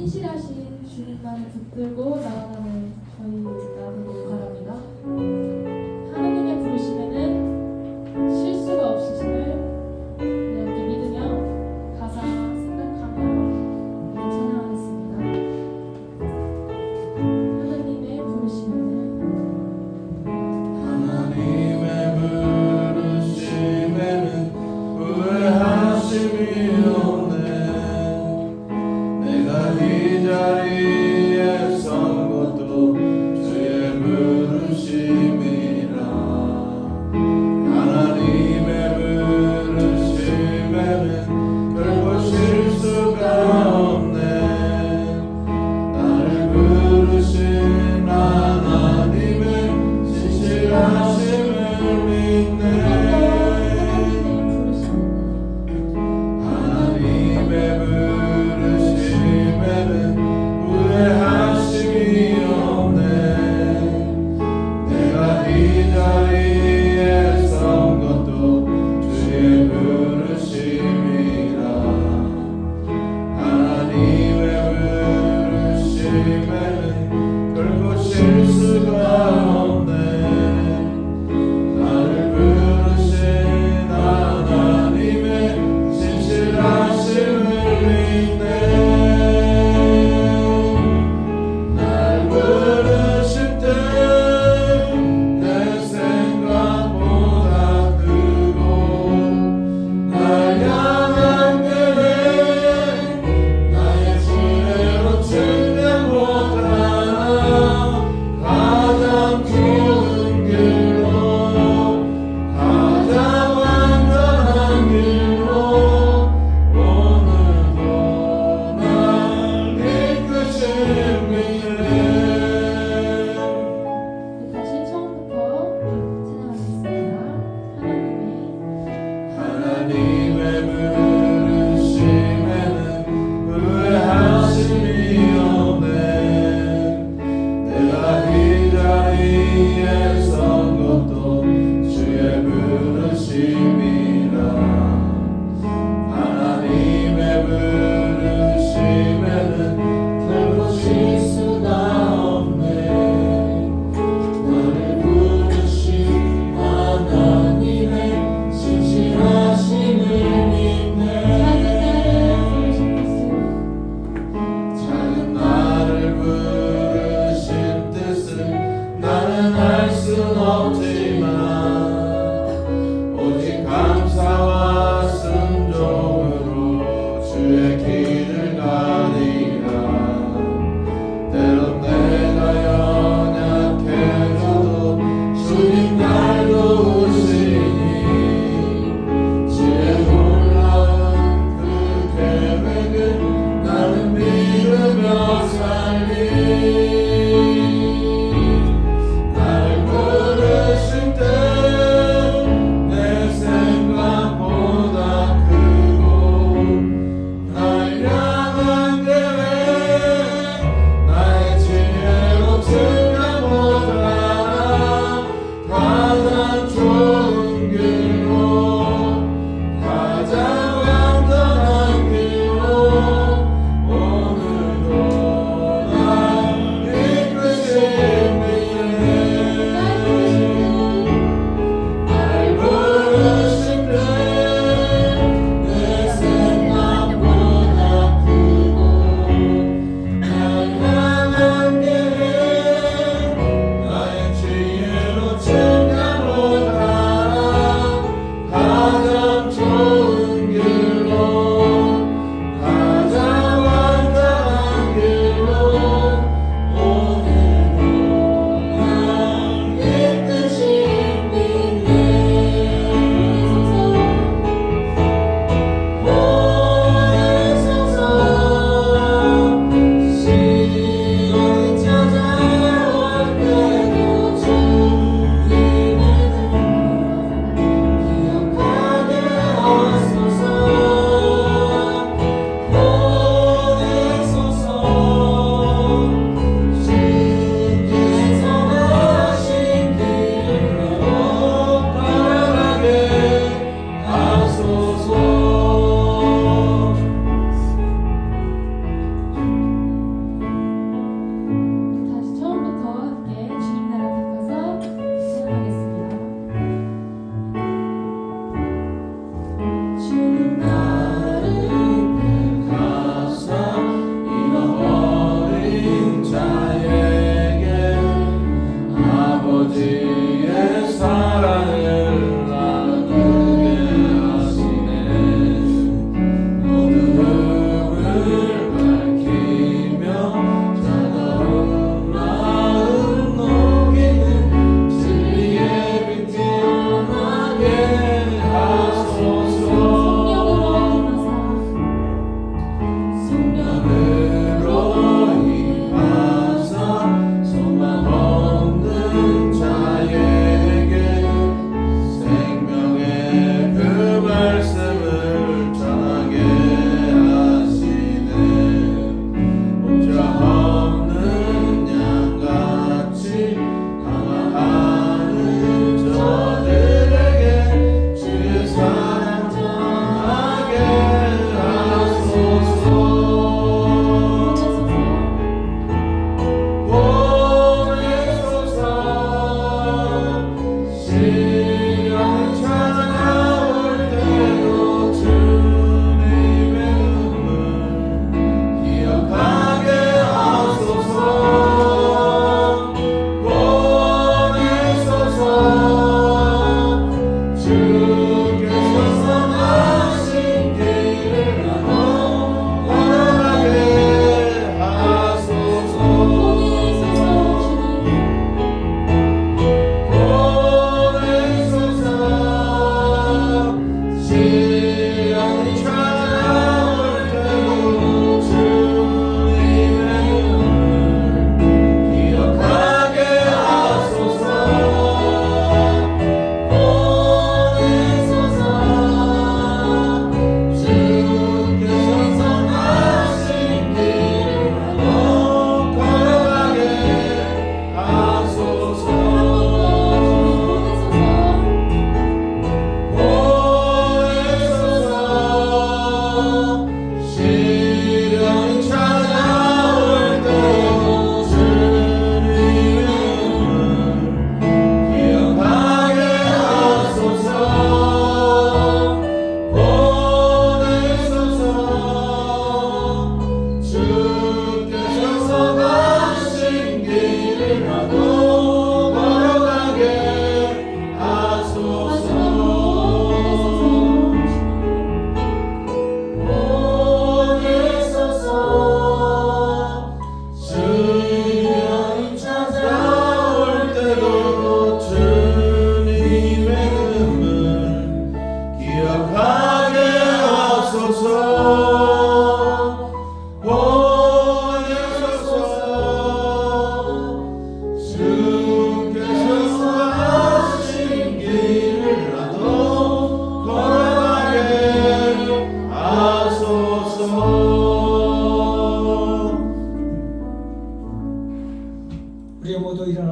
신실하신 주님만을 붙들고 나아가는 저희가 되길 바랍니다. 하나님의 부르심에는 실수가 없으심을 우리 함께 믿으며 가사 생각하며 우리 찬양하겠습니다. 하나님의 부르심에는 후회하심이 없네. 내가 이 자리에 선 것도 주의 부르심이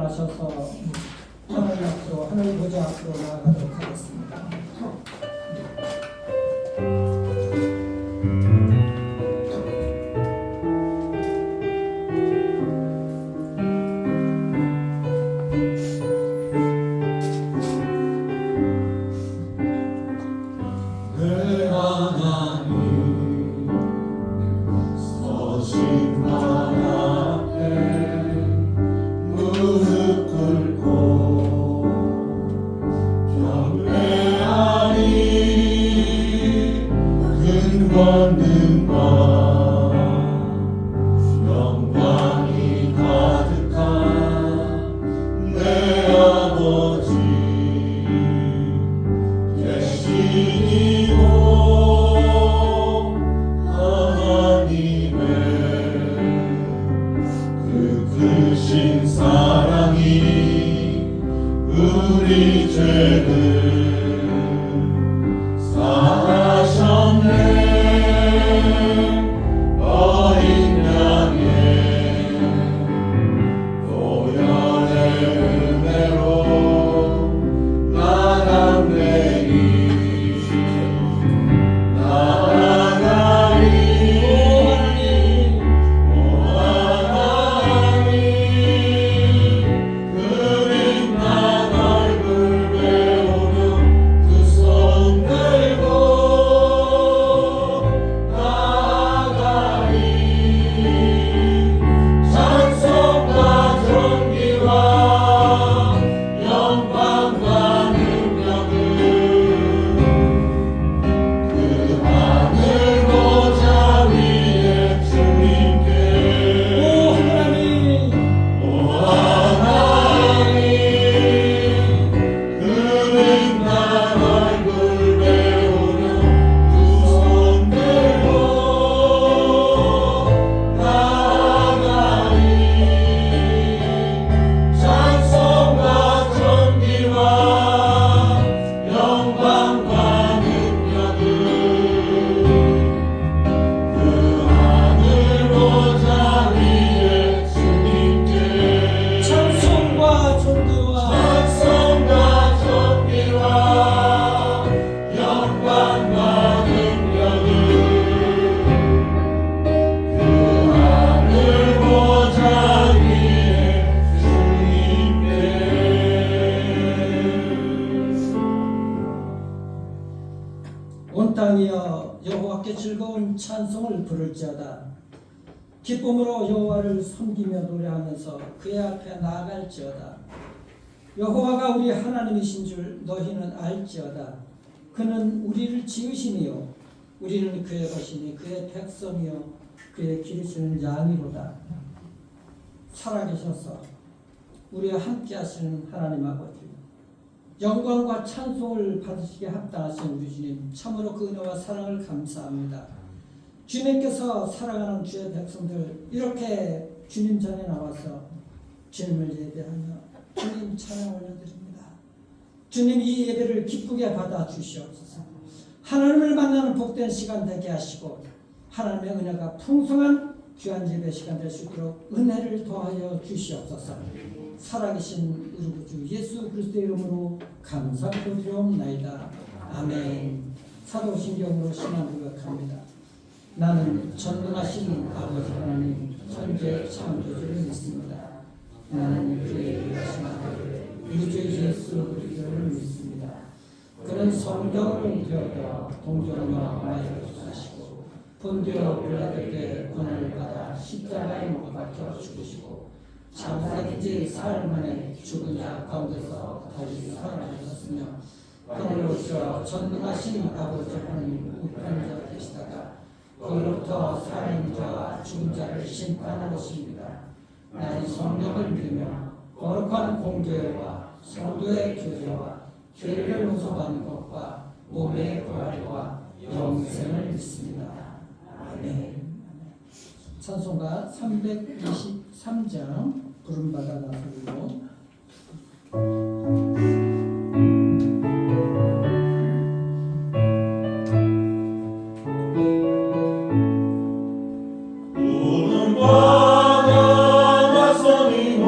일어나셔서 하나님 앞으로 하늘 보좌 앞으로 나아가도록 하겠습니다. 내 하나님 서신 발 앞에 무릎 꿇고 경배하니 큰 권능과 영광이 가득한 내 아버지 계시니고 하나님의 그 크신 사랑이 우리 죄를 사하셨네. 어린 양의 보혈의 은혜로 나아가리 오 하나님 그림 난 얼굴 배우며 두 손 들고 나아가리 찬송과 존귀와 영광과 능력을 그 하늘 보좌 위에 주님께 오 하나님 그는 난 얼굴 배우며 두 손 들고 나아가리 찬송과 존귀와 영광과 능력을 그 하늘 보좌 위에 주님께 찬송과 존귀와 찬송과 존귀와 영광과 능력을 그 하늘 보좌 위에 주님께 온 땅이여 여호와께 즐거운 찬송을 부를지어다. 기쁨으로 여호와를 섬기며 노래하면서 그의 앞에 나아갈지어다. 여호와가 우리 하나님이신 줄 너희는 알지어다. 그는 우리를 지으시니요 우리는 그의 것이니 그의 백성이요 그의 기르시는 양이로다. 살아계셔서 우리와 함께 하시는 하나님 아버지, 영광과 찬송을 받으시게 합당하신 우리 주님, 참으로 그 은혜와 사랑을 감사합니다. 주님께서 사랑하는 주의 백성들 이렇게 주님 전에 나와서 주님을 예배하며 주님 찬양 올려드립니다. 주님 이 예배를 기쁘게 받아 주시옵소서. 하나님을 만나는 복된 시간 되게 하시고 하나님의 은혜가 풍성한 귀한 예배 시간 될 수 있도록 은혜를 더하여 주시옵소서. 살아계신 우리 구주 예수 그리스도의 이름으로 감사를 드리옵나이다. 아멘. 사도신경으로 신앙 고백합니다. 나는 전능하신 아버지 하나님 천재 창조주를 믿습니다. 나는 그의 유일하신 아들 우리 주 예수 그리스도를 믿습니다. 그는 성령을 되어 동정녀 마리아를 사시고 본디오 빌라도에게 고난을 받아 십자가에 못 박혀 죽으시고 장사기지 사흘 만에 죽은 자 가운데서 다시 살아나셨으며 하늘에 오셔 전능하신 아버지 하나님 우편자 되시다가 거기로부터 살아있는 자와 죽은 자를 심판하는 것입니다. 나는 성령을 믿으며 거룩한 공교회와 성도의 교제와 죄를 용서받는 것과 몸의 부활과 영생을 믿습니다. 아멘. 찬송가 323장 부름받아 나서고 우는 바다가 선이고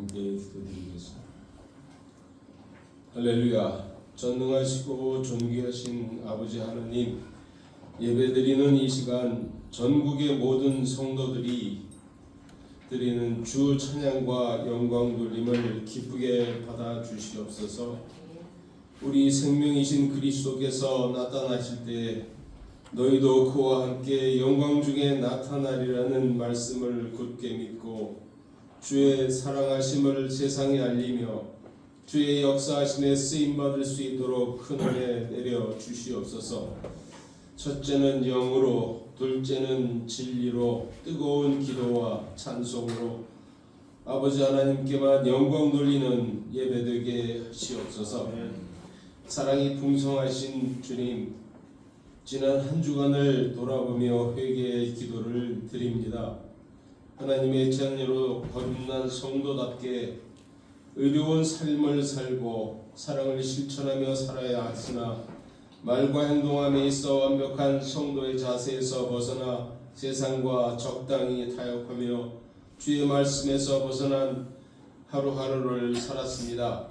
함께 기도드리겠습니다. 할렐루야. 전능하시고 존귀하신 아버지 하나님, 예배드리는 이 시간 전국의 모든 성도들이 드리는 주 찬양과 영광 돌림을 기쁘게 받아 주시옵소서. 우리 생명이신 그리스도께서 나타나실 때 너희도 그와 함께 영광 중에 나타나리라는 말씀을 굳게 믿고 주의 사랑하심을 세상에 알리며 주의 역사하심에 쓰임받을 수 있도록 큰 은혜 내려 주시옵소서. 첫째는 영으로, 둘째는 진리로 뜨거운 기도와 찬송으로 아버지 하나님께만 영광 돌리는 예배되게 하시옵소서. 사랑이 풍성하신 주님, 지난 한 주간을 돌아보며 회개의 기도를 드립니다. 하나님의 자녀로 거듭난 성도답게 의로운 삶을 살고 사랑을 실천하며 살아야 하으나 말과 행동함에 있어 완벽한 성도의 자세에서 벗어나 세상과 적당히 타협하며 주의 말씀에서 벗어난 하루하루를 살았습니다.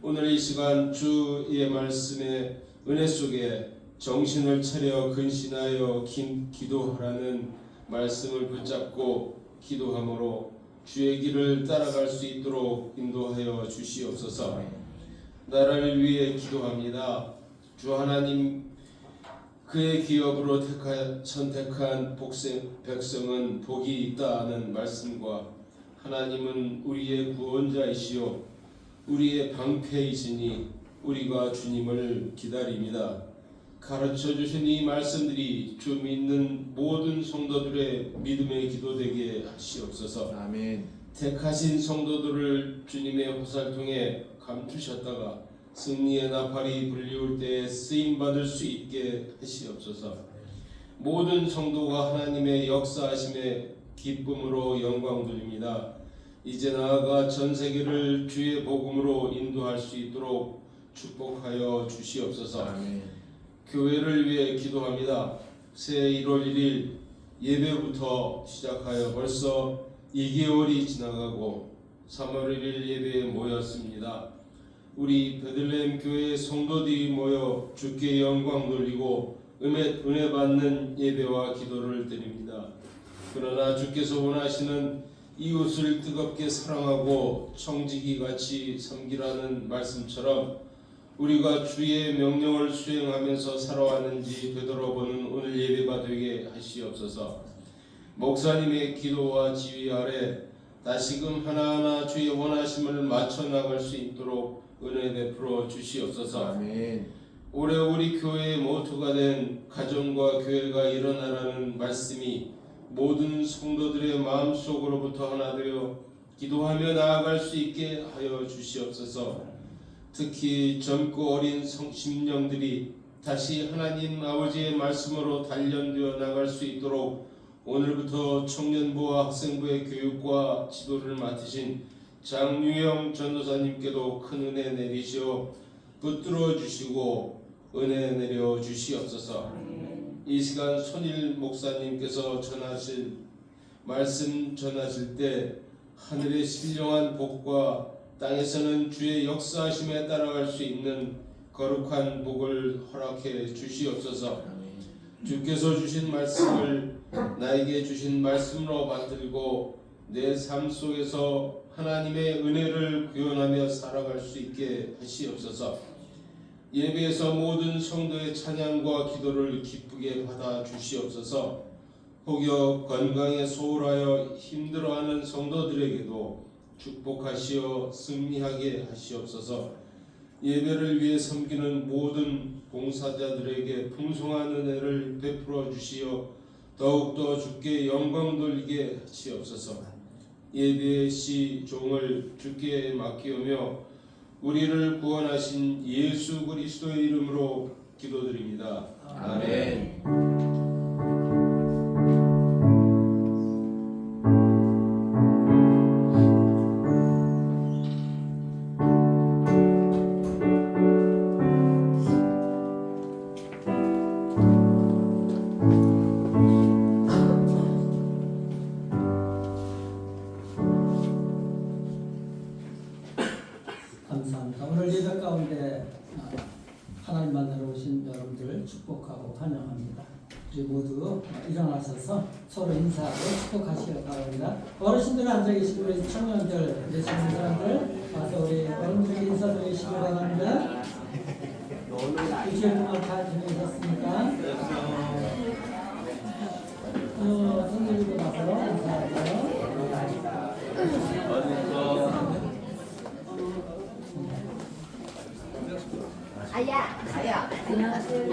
오늘 이 시간 주의 말씀의 은혜 속에 정신을 차려 근신하여 기도하라는 말씀을 붙잡고 기도함으로 주의 길을 따라갈 수 있도록 인도하여 주시옵소서. 나라를 위해 기도합니다. 주 하나님, 그의 기업으로 선택한 백성은 복이 있다는 말씀과 하나님은 우리의 구원자이시오 우리의 방패이시니 우리가 주님을 기다립니다. 가르쳐 주신 이 말씀들이 주 믿는 모든 성도들의 믿음의 기도되게 하시옵소서. 아멘. 택하신 성도들을 주님의 화살통에 감추셨다가 승리의 나팔이 불리울 때에 쓰임받을 수 있게 하시옵소서. 모든 성도가 하나님의 역사하심에 기쁨으로 영광 돌립니다. 이제 나아가 전 세계를 주의 복음으로 인도할 수 있도록 축복하여 주시옵소서. 아멘. 교회를 위해 기도합니다. 새 1월 1일 예배부터 시작하여 벌써 2개월이 지나가고 3월 1일 예배에 모였습니다. 우리 베들레헴 교회 성도들이 모여 주께 영광 돌리고 은혜 받는 예배와 기도를 드립니다. 그러나 주께서 원하시는 이웃을 뜨겁게 사랑하고 청지기같이 섬기라는 말씀처럼 우리가 주의 명령을 수행하면서 살아왔는지 되돌아보는 오늘 예배가 되게 하시옵소서. 목사님의 기도와 지휘 아래 다시금 하나하나 주의 원하심을 맞춰 나갈 수 있도록 은혜 베풀어 주시옵소서. 아멘. 올해 우리 교회의 모토가 된 가정과 교회가 일어나라는 말씀이 모든 성도들의 마음속으로부터 하나 되어 기도하며 나아갈 수 있게 하여 주시옵소서. 특히 젊고 어린 심령들이 다시 하나님 아버지의 말씀으로 단련되어 나갈 수 있도록 오늘부터 청년부와 학생부의 교육과 지도를 맡으신 장유영 전도사님께도 큰 은혜 내리시어 붙들어 주시고 은혜 내려 주시옵소서. 이 시간 손일 목사님께서 말씀 전하실 때 하늘의 신령한 복과 땅에서는 주의 역사하심에 따라갈 수 있는 거룩한 복을 허락해 주시옵소서. 주께서 주신 말씀을 나에게 주신 말씀으로 받들고 내 삶 속에서 하나님의 은혜를 구현하며 살아갈 수 있게 하시옵소서. 예배에서 모든 성도의 찬양과 기도를 기쁘게 받아 주시옵소서. 혹여 건강에 소홀하여 힘들어하는 성도들에게도 축복하시어 승리하게 하시옵소서. 예배를 위해 섬기는 모든 봉사자들에게 풍성한 은혜를 베풀어 주시어 더욱더 주께 영광 돌리게 하시옵소서. 예배의 시 종을 주께 맡기오며 우리를 구원하신 예수 그리스도의 이름으로 기도드립니다. 아멘. 가운데 하나님 만나러 오신 여러분들을 축복하고 환영합니다. 우리 모두 일어나셔서 서로 인사하고 축복하시길 바랍니다. 어르신들 앉아 계시고 우리 청년들, 내시는 사람들 와서 우리 어른들에게 인사드리시기 바랍니다. 일주일 동안 잘 지내셨습니까? 손들고 나서 인사하세요. 아야. 안녕하세요.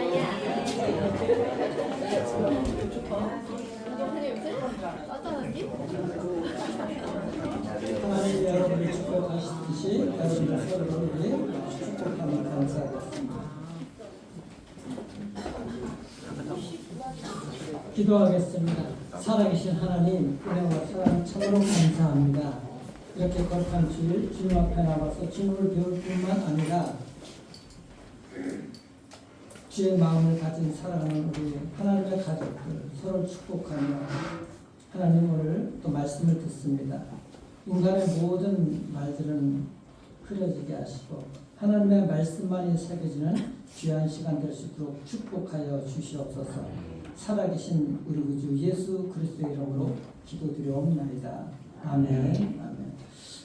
하나님 여러분을 축복하시듯이 여러분들 서로를 축복하며 감사하겠습니다. 기도하겠습니다. 살아계신 하나님, 은혜와 사랑 참으로 감사합니다. 이렇게 거룩한 주일 주님 앞에 나와서 주님을 배울 뿐만 아니라 주의 마음을 가진 사랑하는 우리 하나님의 가족들 서로 축복하며 하나님 오늘 또 말씀을 듣습니다. 인간의 모든 말들은 흐려지게 하시고 하나님의 말씀만이 새겨지는 귀한 시간 될 수 있도록 축복하여 주시옵소서. 살아계신 우리 구주 예수 그리스도의 이름으로 기도드려옵나이다. 아멘.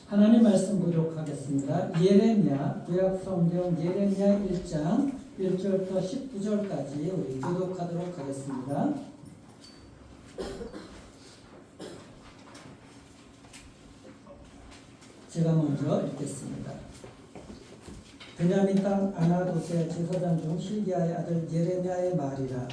하나님 말씀 보도록 하겠습니다. 예레미야 구약 성경 예레미야 1장 1절부터 19절까지 우리 교독하도록 하겠습니다. 제가 먼저 읽겠습니다. 베냐민 땅 아나도스의 제사장 중 hil기야의 아들 예레미야의 말이라.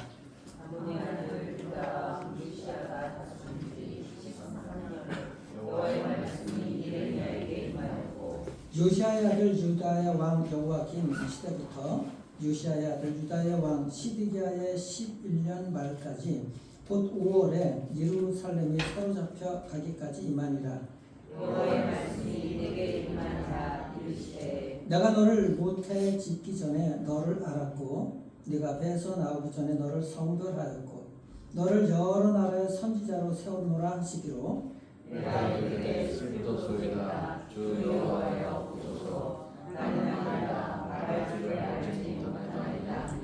요시야의 아들 유다의 왕 여호와김 시대부터 요시야의 아들 유다의 왕 시드기야의 11년 말까지 곧 5월에 예루살렘이 사로잡혀 가기까지 이만이라. 여호와의 말씀이 내게 임하니라. 이르시되 내가 너를 모태에 짓기 전에 너를 알았고 네가 배에서 나오기 전에 너를 성별하였고 너를 여러 나라의 선지자로 세우노라 하시기로 내가 이르되 그리스도소이다. 주 여호와여 보소서. 나는 아니다. 말할 줄을 알지 못하나이다.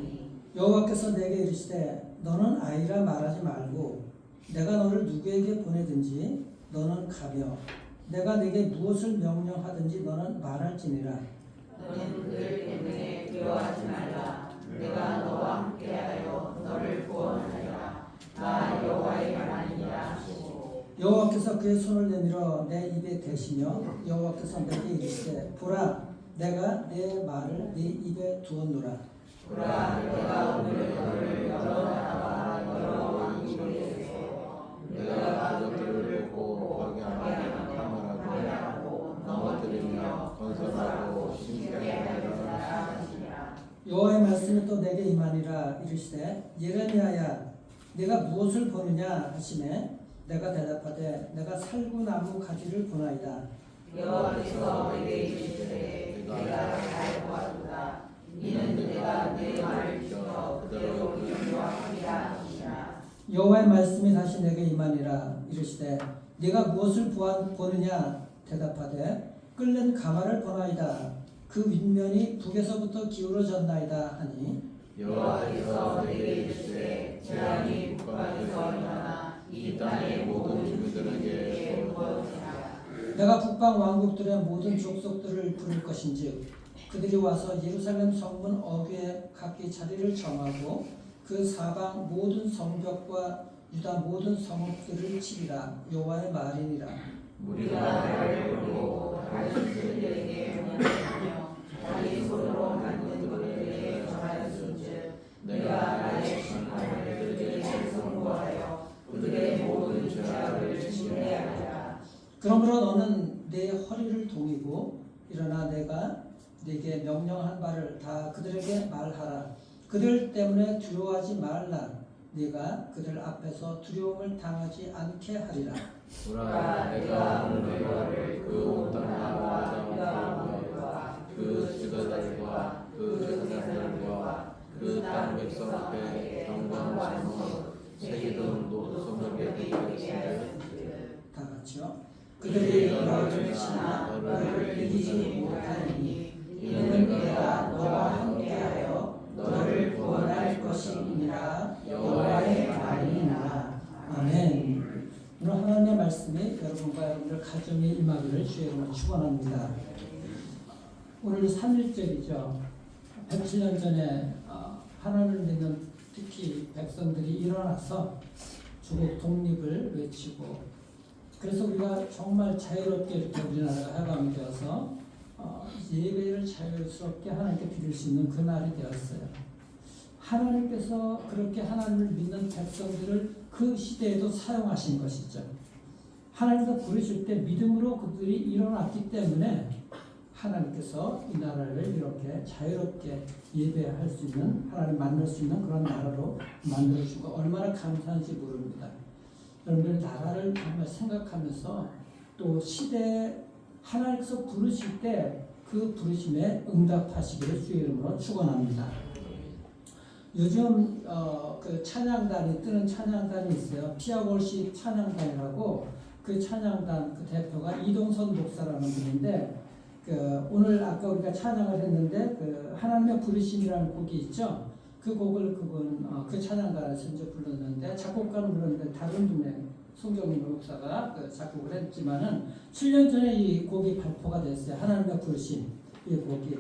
여호와께서 내게 이르시되 너는 아이라 말하지 말고 내가 너를 누구에게 보내든지 너는 가며 내가 네게 무엇을 명령하든지 너는 말할지니라. 너는 그들 때문에 두려워하지 말라. 내가 너와 함께하여 너를 구원하리라. 나 여호와의 말이니라 하시고 여호와께서 그의 손을 내밀어 내 입에 대시며 여호와께서 내게 이르시되 보라 내가 내 말을 네 입에 두었노라. 보라 내가 오늘 너를 여러 나라와 여러 왕국에 세워 내가 가족들을 돕고 방향하고 탐하라고 넘어뜨리며 건설하고 신기하게 하리라. 여호와의 말씀이 또 내게 임하니라. 이르시되 예레미야야 네가 무엇을 보느냐 하시매 내가 대답하되 내가 살구나무 가지를 보나이다. 여호와께서 내게 이르시되 내가 잘 보았도다. 이는 내가 내 말을 지켜 그대로 이루려 함이라 하시니라. 여호와의 말씀이 다시 내게 임하니라. 이르시되 네가 무엇을 보느냐 대답하되 끓는 가마를 보나이다. 그 윗면이 북에서부터 기울어졌나이다 하니 여호와께서 내게 이르시되 재앙이 북방에서 일어나 이 땅의 모든 주민들에게 보여주리라. 내가 북방 왕국들의 모든 족속들을 부를 것인즉 그들이 와서 예루살렘 성문 어귀에 각기 자리를 정하고 그 사방 모든 성벽과 유다 모든 성읍들을 치리라. 여호와의 말이니라. 우리가 나를 부르고 당신들에게 명령하며 자기 손으로 만든 것들에게 전하였은즉 내가 나의 신하들에게 선고하여 그들의 모든 죄악을 진멸하리라. 그러므로 너는 내 허리를 동이고 일어나 내가 네게 명령한 바를 다 그들에게 말하라. 그들 때문에 두려워하지 말라. 네가 그들 앞에서 두려움을 당하지 않게 하리라. 보라 내가 오늘 너를 그 온 땅과 그 지도자들과 그 사람들과 그 땅 백성 앞에 경고한 신문 새기던 노소문에 들리겠으되 다 같이요. 그들이 너를 치나 너를 이기지 못하니 이는 내가 너와 함께하여 너를 구원할 것이니라 여호와의 말이니라. 아멘. 오늘 하나님의 말씀이 여러분과 여러분들 가정에 임하기를 주의 이름으로 축원합니다. 오늘 3일절이죠. 107년 전에 하나님을 믿는 특히 백성들이 일어나서 주국 독립을 외치고, 그래서 우리가 정말 자유롭게 이렇게 우리나라가 해방이 되어서 예배를 자유스럽게 하나님께 드릴 수 있는 그 날이 되었어요. 하나님께서 그렇게 하나님을 믿는 백성들을 그 시대에도 사용하신 것이죠. 하나님께서 부르실 때 믿음으로 그들이 일어났기 때문에 하나님께서 이 나라를 이렇게 자유롭게 예배할 수 있는, 하나님 만날 수 있는 그런 나라로 만들어주고 얼마나 감사한지 모릅니다. 여러분들 나라를 정말 생각하면서 또 시대에 하나님께서 부르실 때 그 부르심에 응답하시기를 주의 이름으로 축원합니다. 요즘 그 찬양단이 뜨는 찬양단이 있어요. 피아골식 찬양단이라고, 그 찬양단 그 대표가 이동선 목사라는 분인데, 오늘 아까 우리가 찬양을 했는데 그 하나님의 부르심이라는 곡이 있죠. 그 곡을 그 찬양단에서 이제 불렀는데, 작곡가는 불렀는데 다른 분의 송경민 목사가 그 작곡을 했지만은 7년 전에 이 곡이 발표가 됐어요. 하나님의 부르심, 이 곡이.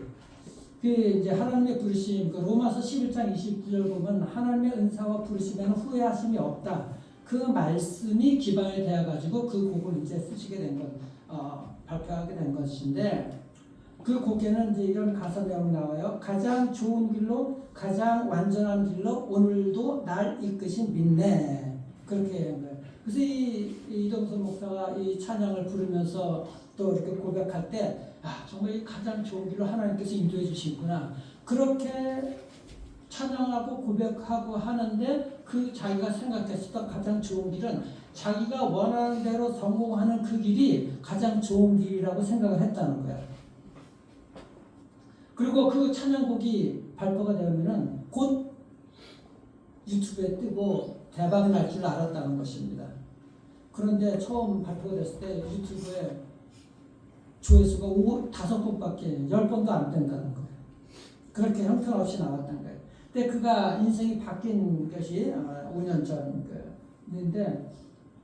그 이제 하나님의 부르심, 그 로마서 11장 29절 보면 하나님의 은사와 부르심에는 후회하심이 없다. 그 말씀이 기반이 되어 가지고 그 곡을 이제 쓰시게 된 것, 발표하게 된 것인데, 그 곡에는 이제 이런 가사 내용이 나와요. 가장 좋은 길로, 가장 완전한 길로 오늘도 날 이끄신 믿네. 그렇게 한 거예요. 그래서 이동선 목사가 이 찬양을 부르면서 또 이렇게 고백할 때, 정말 이 가장 좋은 길로 하나님께서 인도해 주시구나. 그렇게 찬양하고 고백하고 하는데, 그 자기가 생각했었던 가장 좋은 길은 자기가 원하는 대로 성공하는 그 길이 가장 좋은 길이라고 생각을 했다는 거야. 그리고 그 찬양곡이 발표가 되면은 곧 유튜브에 뜨고 대박이 날 줄 알았다는 것입니다. 그런데 처음 발표가 됐을 때 유튜브에 조회수가 5번밖에 10번도 안 된다는 거예요. 그렇게 형편없이 나왔던 거예요. 근데 그가 인생이 바뀐 것이 5년 전인데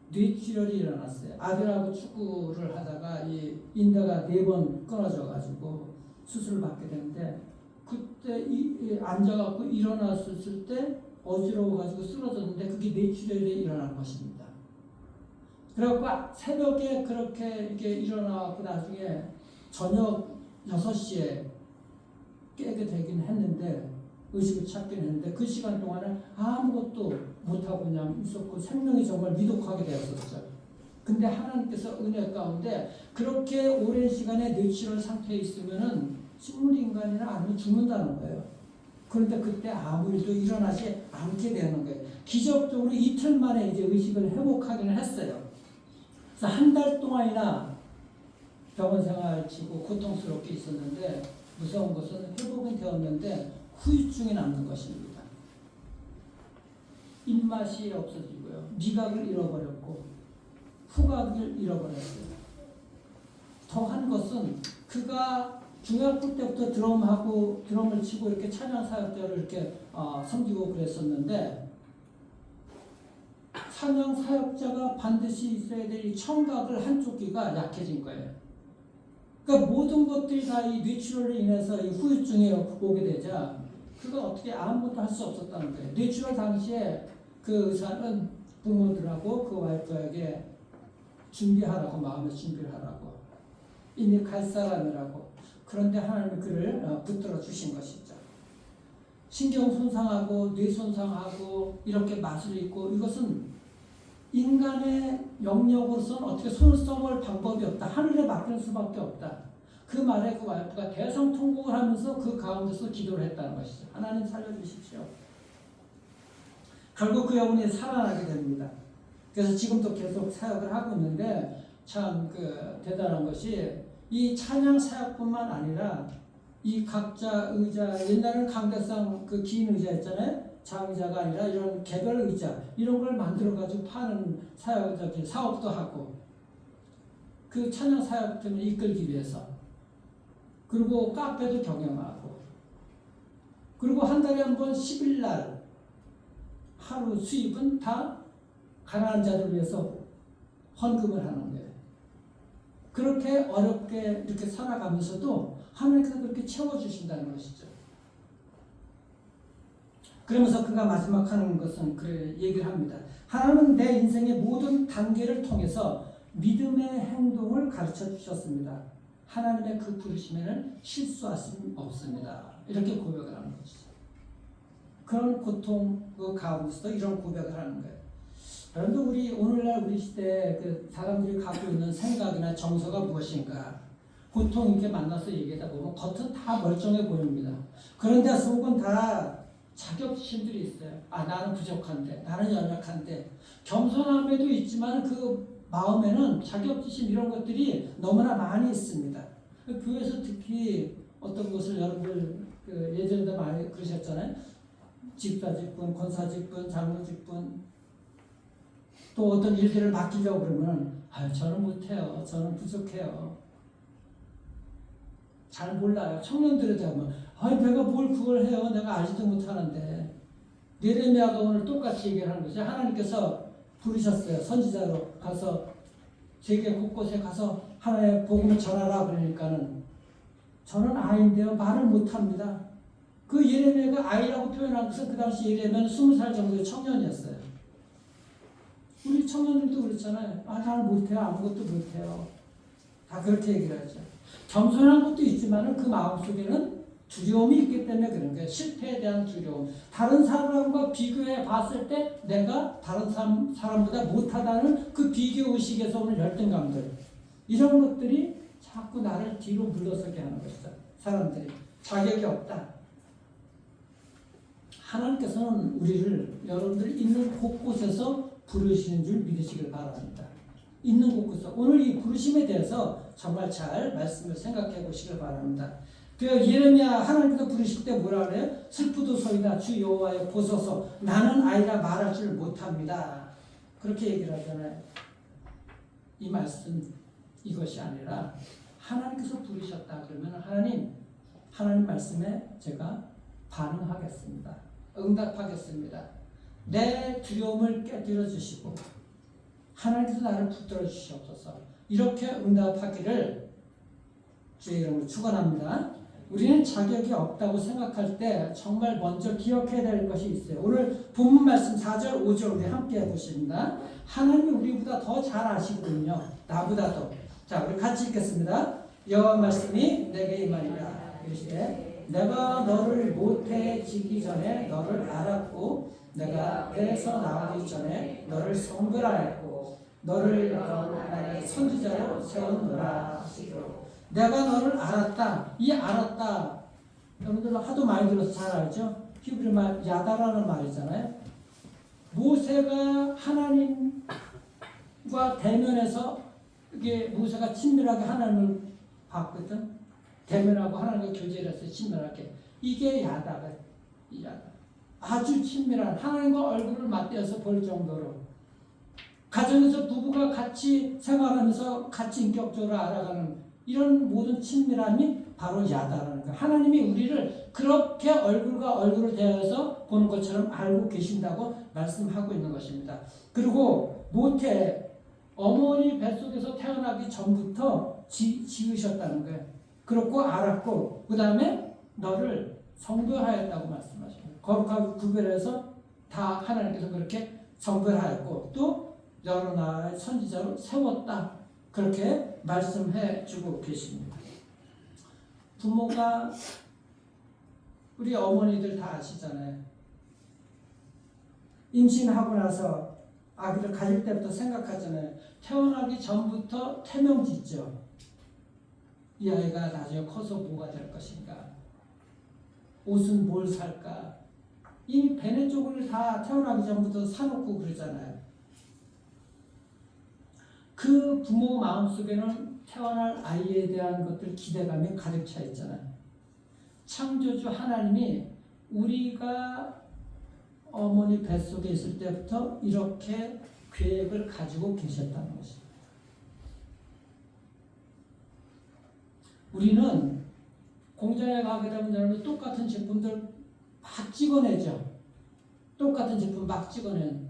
뇌출혈이 일어났어요. 아들하고 축구를 하다가 이 인대가 4번 끊어져가지고 수술을 받게 되는데, 그때 앉아갖고 일어났을 때 어지러워가지고 쓰러졌는데 그게 뇌출혈이 일어난 것입니다. 그래갖고 새벽에 그렇게 이렇게 일어나갖고 나중에 저녁 6시에 깨게 되긴 했는데, 의식을 찾긴 했는데, 그 시간 동안에 아무것도 못하고 그냥 있었고 생명이 정말 미독하게 되었었죠. 근데 하나님께서 은혜 가운데 그렇게 오랜 시간에 뇌출혈 상태에 있으면은 식물인간이나 아니면 죽는다는 거예요. 그런데 그때 아무 일도 일어나지 않게 되는 거예요. 기적적으로 이틀 만에 이제 의식을 회복하기는 했어요. 그래서 한 달 동안이나 병원 생활 치고 고통스럽게 있었는데, 무서운 것은 회복은 되었는데 후유증이 남는 것입니다. 입맛이 없어지고요. 미각을 잃어버렸고 후각을 잃어버렸어요. 더한 것은 그가 중학교 때부터 드럼을 치고 이렇게 찬양 사역자를 이렇게 섬기고 그랬었는데, 찬양 사역자가 반드시 있어야 될 이 청각을 한쪽 귀가 약해진 거예요. 그러니까 모든 것들이 다 이 뇌출혈로 인해서 이 후유증이 오게 되자 그가 어떻게 아무것도 할 수 없었다는 거예요. 뇌출혈 당시에 그 의사는 부모들하고 그 와이프에게 준비하라고, 마음의 준비를 하라고, 이미 갈 사람이라고. 그런데 하나님이 그를 붙들어 주신 것이죠. 신경 손상하고 뇌 손상하고 이렇게 마술이 있고, 이것은 인간의 영역으로서는 어떻게 손을 써볼 방법이 없다. 하늘에 맡길 수밖에 없다. 그 말에 그 와이프가 대성통곡을 하면서 그 가운데서 기도를 했다는 것이죠. 하나님 살려주십시오. 결국 그 영혼이 살아나게 됩니다. 그래서 지금도 계속 사역을 하고 있는데, 참 대단한 것이 이 찬양 사역뿐만 아니라 이 각자 의자, 옛날에는 강대상 그 긴 의자 있잖아요. 장의자가 아니라 이런 개별 의자, 이런 걸 만들어가지고 파는 사업도 하고, 그 찬양 사역 때문에 이끌기 위해서. 그리고 카페도 경영하고, 그리고 한 달에 한 번 10일 날 하루 수입은 다 가난한 자들을 위해서 헌금을 하는 거예요. 그렇게 어렵게 이렇게 살아가면서도 하나님께서 그렇게 채워주신다는 것이죠. 그러면서 그가 마지막 하는 것은 그래 얘기를 합니다. 하나님은 내 인생의 모든 단계를 통해서 믿음의 행동을 가르쳐 주셨습니다. 하나님의 그 부르심에는 실수하심 없습니다. 이렇게 고백을 하는 것이죠. 그런 고통 그 가운데서도 이런 고백을 하는 거예요. 여러분들 우리 오늘날 우리 시대에 그 사람들이 갖고 있는 생각이나 정서가 무엇인가? 보통 이렇게 만나서 얘기하다 보면 겉은 다 멀쩡해 보입니다. 그런데 속은 다 자격지심들이 있어요. 아, 나는 부족한데, 나는 연약한데, 겸손함에도 있지만 그 마음에는 자격지심 이런 것들이 너무나 많이 있습니다. 교회에서 특히 어떤 것을 여러분들 그 예전에도 많이 그러셨잖아요. 집사직분, 권사직분, 장로직분, 또 어떤 일들을 맡기려고 그러면 저는 못해요. 저는 부족해요. 잘 몰라요. 청년들에 대하면 내가 뭘 그걸 해요. 내가 알지도 못하는데. 예레미야가 오늘 똑같이 얘기를 하는 거죠. 하나님께서 부르셨어요. 선지자로 가서 세계 곳곳에 가서 하나님의 복음을 전하라 그러니까는 저는 아이인데요. 말을 못합니다. 그 예레미야가 아이라고 표현한 것은 그 당시 예레미야는 20살 정도의 청년이었어요. 우리 청년들도 그렇잖아요. 나는 못해요. 아무것도 못해요. 다 그렇게 얘기를 하죠. 겸손한 것도 있지만 그 마음속에는 두려움이 있기 때문에 그런 거예요. 실패에 대한 두려움. 다른 사람과 비교해 봤을 때 내가 다른 사람보다 못하다는 그 비교의식에서 오는 열등감들. 이런 것들이 자꾸 나를 뒤로 물러서게 하는 것이죠. 사람들이. 자격이 없다. 하나님께서는 우리를 여러분들 있는 곳곳에서 부르시는 줄 믿으시길 바랍니다. 있는 곳곳에서. 오늘 이 부르심에 대해서 정말 잘 말씀을 생각해 보시길 바랍니다. 그 예레미야 하나님께서 부르실 때 뭐라 그래요? 슬프도소이다 주 여호와여 보소서 나는 아이라 말할 줄 못합니다. 그렇게 얘기를 하잖아요. 이 말씀 이것이 아니라 하나님께서 부르셨다 그러면 하나님 말씀에 제가 반응하겠습니다. 응답하겠습니다. 내 두려움을 깨뜨려 주시고 하나님께서 나를 붙들어 주시옵소서. 이렇게 응답하기를 주의 이름으로 축원합니다. 우리는 자격이 없다고 생각할 때 정말 먼저 기억해야 될 것이 있어요. 오늘 본문 말씀 4절 5절 우리 함께 해보십니다. 하나님이 우리보다 더 잘 아시거든요. 나보다도. 자, 우리 같이 읽겠습니다. 여호와 말씀이 내게 임하니라. 이르시되 내가 너를 모태지기 전에 너를 알았고 내가 배에서 나오기 전에 너를 성별하였고 너를 나의 선지자로 세웠노라 하시고 내가 너를 알았다. 이 알았다. 여러분들 하도 많이 들어서 잘 알죠? 히브리 말 야다라는 말이잖아요. 모세가 하나님과 대면해서 이게 모세가 친밀하게 하나님을 봤거든. 대면하고 하나님과 교제를 했어요. 친밀하게. 이게 야다가 야다. 아주 친밀한 하나님과 얼굴을 맞대어서 볼 정도로 가정에서 부부가 같이 생활하면서 같이 인격적으로 알아가는 이런 모든 친밀함이 바로 야다라는 거예요. 하나님이 우리를 그렇게 얼굴과 얼굴을 대해서 보는 것처럼 알고 계신다고 말씀하고 있는 것입니다. 그리고 모태 어머니 뱃속에서 태어나기 전부터 지으셨다는 거예요. 그렇고 알았고 그 다음에 너를 성별하였다고 말씀하십니다. 거룩하고 구별해서 다 하나님께서 그렇게 성별하였고 또 여러 나라의 선지자로 세웠다. 그렇게 말씀해 주고 계십니다. 부모가 우리 어머니들 다 아시잖아요. 임신하고 나서 아기를 가질 때부터 생각하잖아요. 태어나기 전부터 태명 짓죠. 이 아이가 나중에 커서 뭐가 될 것인가? 옷은 뭘 살까? 이미 배내 쪽을 다 태어나기 전부터 사놓고 그러잖아요. 그 부모 마음속에는 태어날 아이에 대한 것들 기대감이 가득 차 있잖아요. 창조주 하나님이 우리가 어머니 뱃속에 있을 때부터 이렇게 계획을 가지고 계셨다는 것입니다. 우리는 공장에 가게 되면 여러분 똑같은 제품들 막 찍어내죠. 똑같은 제품 막 찍어내는.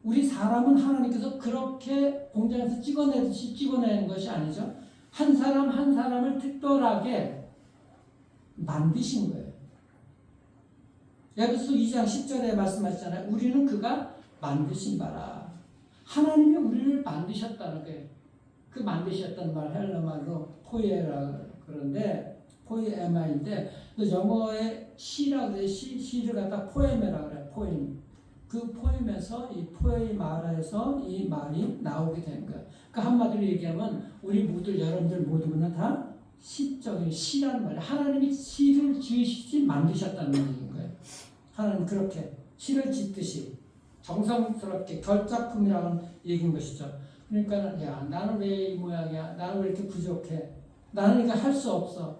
우리 사람은 하나님께서 그렇게 공장에서 찍어내듯이 찍어내는 것이 아니죠. 한 사람 한 사람을 특별하게 만드신 거예요. 에베소 2장 10절에 말씀하셨잖아요. 우리는 그가 만드신 바라. 하나님이 우리를 만드셨다는 거예요. 그 만드셨다는 말 헬라 말로 포에라 그런데 포에마인데 영어의 시라고 그래요. 시를 갖다 포에메라 그래요. 포엠. 그 포엠에서 이 포에마라에서 이 말이 나오게 된 거예요. 그러니까 한마디로 얘기하면 우리 모두 여러분들 모두는 다 시적인 시라는 말이에요. 하나님이 시를 지으시지 만드셨다는 얘기인 거예요. 하나님 그렇게 시를 짓듯이 정성스럽게 결작품이라는 얘기인 것이죠. 그러니까 야 나는 왜 이 모양이야? 나는 왜 이렇게 부족해? 나는 이거 할 수 없어.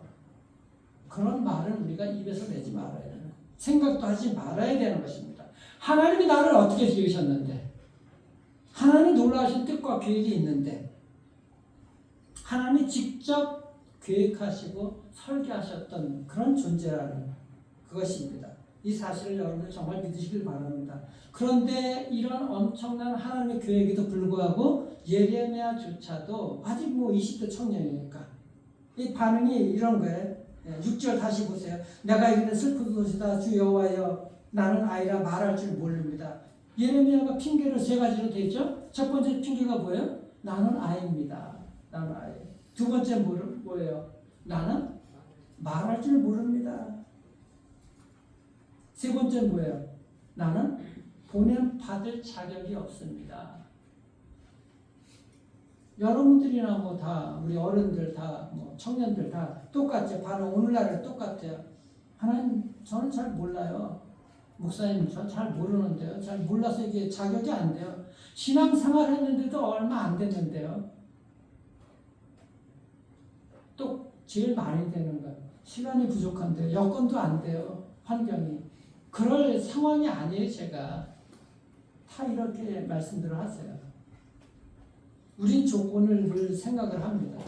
그런 말을 우리가 입에서 내지 말아야 되는, 생각도 하지 말아야 되는 것입니다. 하나님이 나를 어떻게 지으셨는데, 하나님이 놀라우신 뜻과 계획이 있는데, 하나님이 직접 계획하시고 설계하셨던 그런 존재라는 그것입니다. 이 사실을 여러분들 정말 믿으시길 바랍니다. 그런데 이런 엄청난 하나님의 계획에도 불구하고 예레미야조차도 아직 20대 청년이니까 이 반응이 이런 거예요. 6절 다시 보세요. 내가 이르는 슬픈 도시다 주 여호와여 나는 아이라 말할 줄 모릅니다. 예레미야가 핑계를 세 가지로 되죠. 첫 번째 핑계가 뭐예요? 나는 아이입니다. 나는 아이. 두 번째 뭐예요? 나는 말할 줄 모릅니다. 세 번째 뭐예요? 나는 보냄 받을 자격이 없습니다. 여러분들이나 다 우리 어른들 다 청년들 다 똑같죠. 바로 오늘날은 똑같아요. 하나님 저는 잘 몰라요. 목사님 저 잘 모르는데요. 잘 몰라서 이게 자격이 안 돼요. 신앙생활 했는데도 얼마 안 됐는데요. 또 제일 많이 되는 거예요. 시간이 부족한데요. 여건도 안 돼요. 환경이. 그럴 상황이 아니에요. 제가 다 이렇게 말씀들을 하세요. 우린 조건을 늘 생각을 합니다.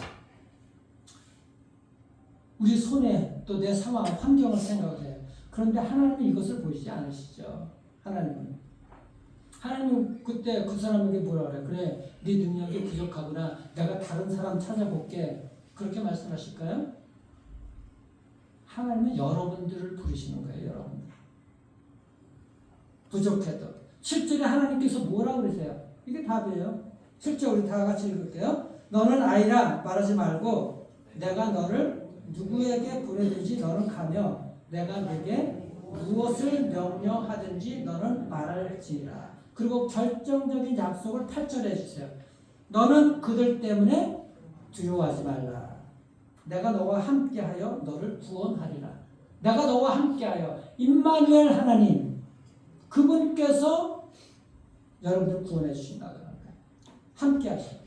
우리 손에 또 내 상황, 환경을 생각을 해요. 그런데 하나님은 이것을 보시지 않으시죠. 하나님은 그때 그 사람에게 뭐라 그래요? 그래, 네 능력이 부족하구나. 내가 다른 사람 찾아볼게. 그렇게 말씀하실까요? 하나님은 여러분들을 부르시는 거예요. 여러분. 부족해도. 7절에 하나님께서 뭐라고 그러세요? 이게 답이에요. 7절 우리 다 같이 읽을게요. 너는 아이라 말하지 말고 내가 너를 누구에게 보내든지 너는 가며 내가 네게 무엇을 명령하든지 너는 말할지라. 그리고 결정적인 약속을 8절에 해주세요. 너는 그들 때문에 두려워하지 말라. 내가 너와 함께하여 너를 구원하리라. 내가 너와 함께하여 임마누엘 하나님 그분께서 여러분들 구원해 주신다는 거예요. 함께 하시고.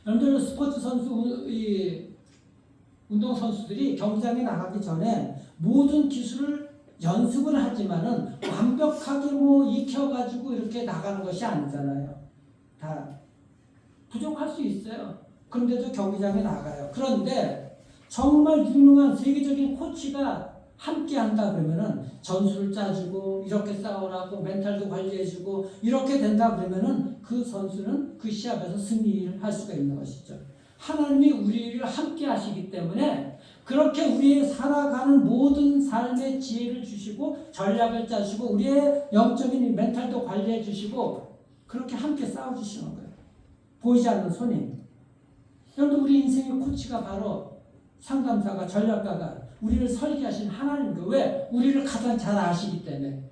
여러분들 스포츠 선수, 운동 선수들이 경기장에 나가기 전에 모든 기술을 연습을 하지만은 완벽하게 익혀가지고 이렇게 나가는 것이 아니잖아요. 다 부족할 수 있어요. 그런데도 경기장에 나가요. 그런데 정말 유능한 세계적인 코치가 함께 한다 그러면은 전술을 짜주고 이렇게 싸우라고 멘탈도 관리해주고 이렇게 된다 그러면은 그 선수는 그 시합에서 승리를 할 수가 있는 것이죠. 하나님이 우리를 함께 하시기 때문에 그렇게 우리의 살아가는 모든 삶의 지혜를 주시고 전략을 짜주시고 우리의 영적인 멘탈도 관리해 주시고 그렇게 함께 싸워주시는 거예요. 보이지 않는 손님. 여러분 우리 인생의 코치가 바로 상담사가 전략가가 우리를 설계하신 하나님이고 왜? 우리를 가장 잘 아시기 때문에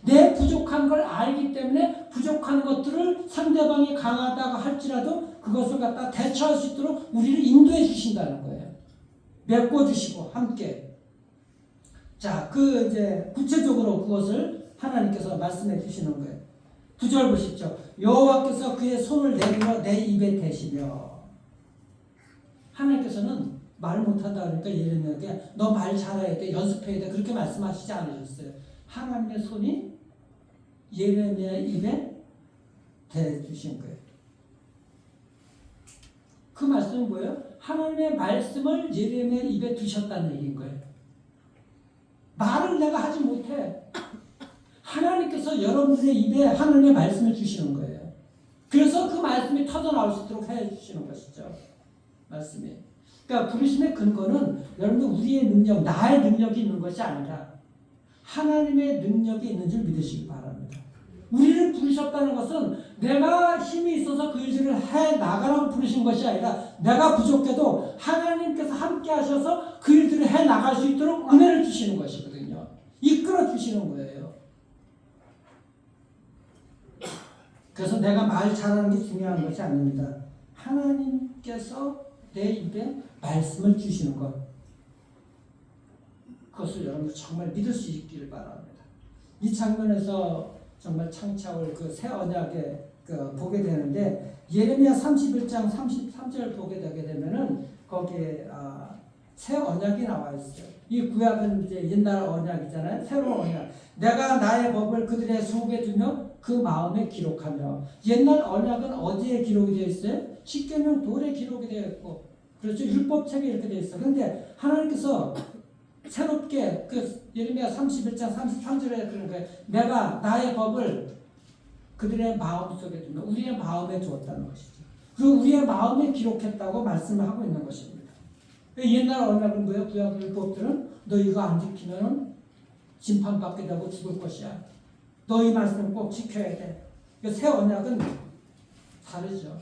내 부족한 걸 알기 때문에 부족한 것들을 상대방이 강하다고 할지라도 그것을 갖다 대처할 수 있도록 우리를 인도해 주신다는 거예요. 메꿔주시고 함께. 자, 이제 구체적으로 그것을 하나님께서 말씀해 주시는 거예요. 9절 보십시오. 여호와께서 그의 손을 내밀어 내 입에 대시며. 하나님께서는 말 못한다 그러니까 예레미야에게 너 말 잘해야 돼, 연습해야 돼 그렇게 말씀하시지 않으셨어요. 하나님의 손이 예레미야의 입에 대주신 거예요. 그 말씀은 뭐예요? 하나님의 말씀을 예레미야 입에 두셨다는 얘기인 거예요. 말을 내가 하지 못해. 하나님께서 여러분들의 입에 하나님의 말씀을 주시는 거예요. 그래서 그 말씀이 터져나올 수 있도록 해주시는 것이죠. 말씀이. 그러니까 부르심의 근거는 여러분들 우리의 능력, 나의 능력이 있는 것이 아니라 하나님의 능력이 있는 줄 믿으시기 바랍니다. 우리를 부르셨다는 것은 내가 힘이 있어서 그 일들을 해 나가라고 부르신 것이 아니라 내가 부족해도 하나님께서 함께 하셔서 그 일들을 해 나갈 수 있도록 은혜를 주시는 것이거든요. 이끌어 주시는 거예요. 그래서 내가 말 잘하는 게 중요한 것이 아닙니다. 하나님께서 내 입에 말씀을 주시는 것. 그것을 여러분 정말 믿을 수 있기를 바랍니다. 이 장면에서 정말 창차올 그 새 언약에 보게 되는데 예레미야 31장 33절 보게 되게 되면은 거기에 새 언약이 나와 있어요. 이 구약은 이제 옛날 언약이잖아요. 새로운 언약. 내가 나의 법을 그들의 속에 두며 그 마음에 기록하며. 옛날 언약은 어디에 기록이 되어 있어요? 십계명 돌에 기록이 되어 있고, 그렇죠. 율법책에 이렇게 되어 있어. 그런데 하나님께서 새롭게 그 예레미야 31장 33절에 그런 거예요. 내가 나의 법을 그들의 마음 속에 두며 우리의 마음에 두었다는 것이죠. 그리고 우리의 마음에 기록했다고 말씀을 하고 있는 것입니다. 옛날 언약은 뭐예요? 구약 율법들은 너 이거 안 지키면 심판받게 되고 죽을 것이야. 너 이 말씀 꼭 지켜야 돼. 새 언약은 다르죠.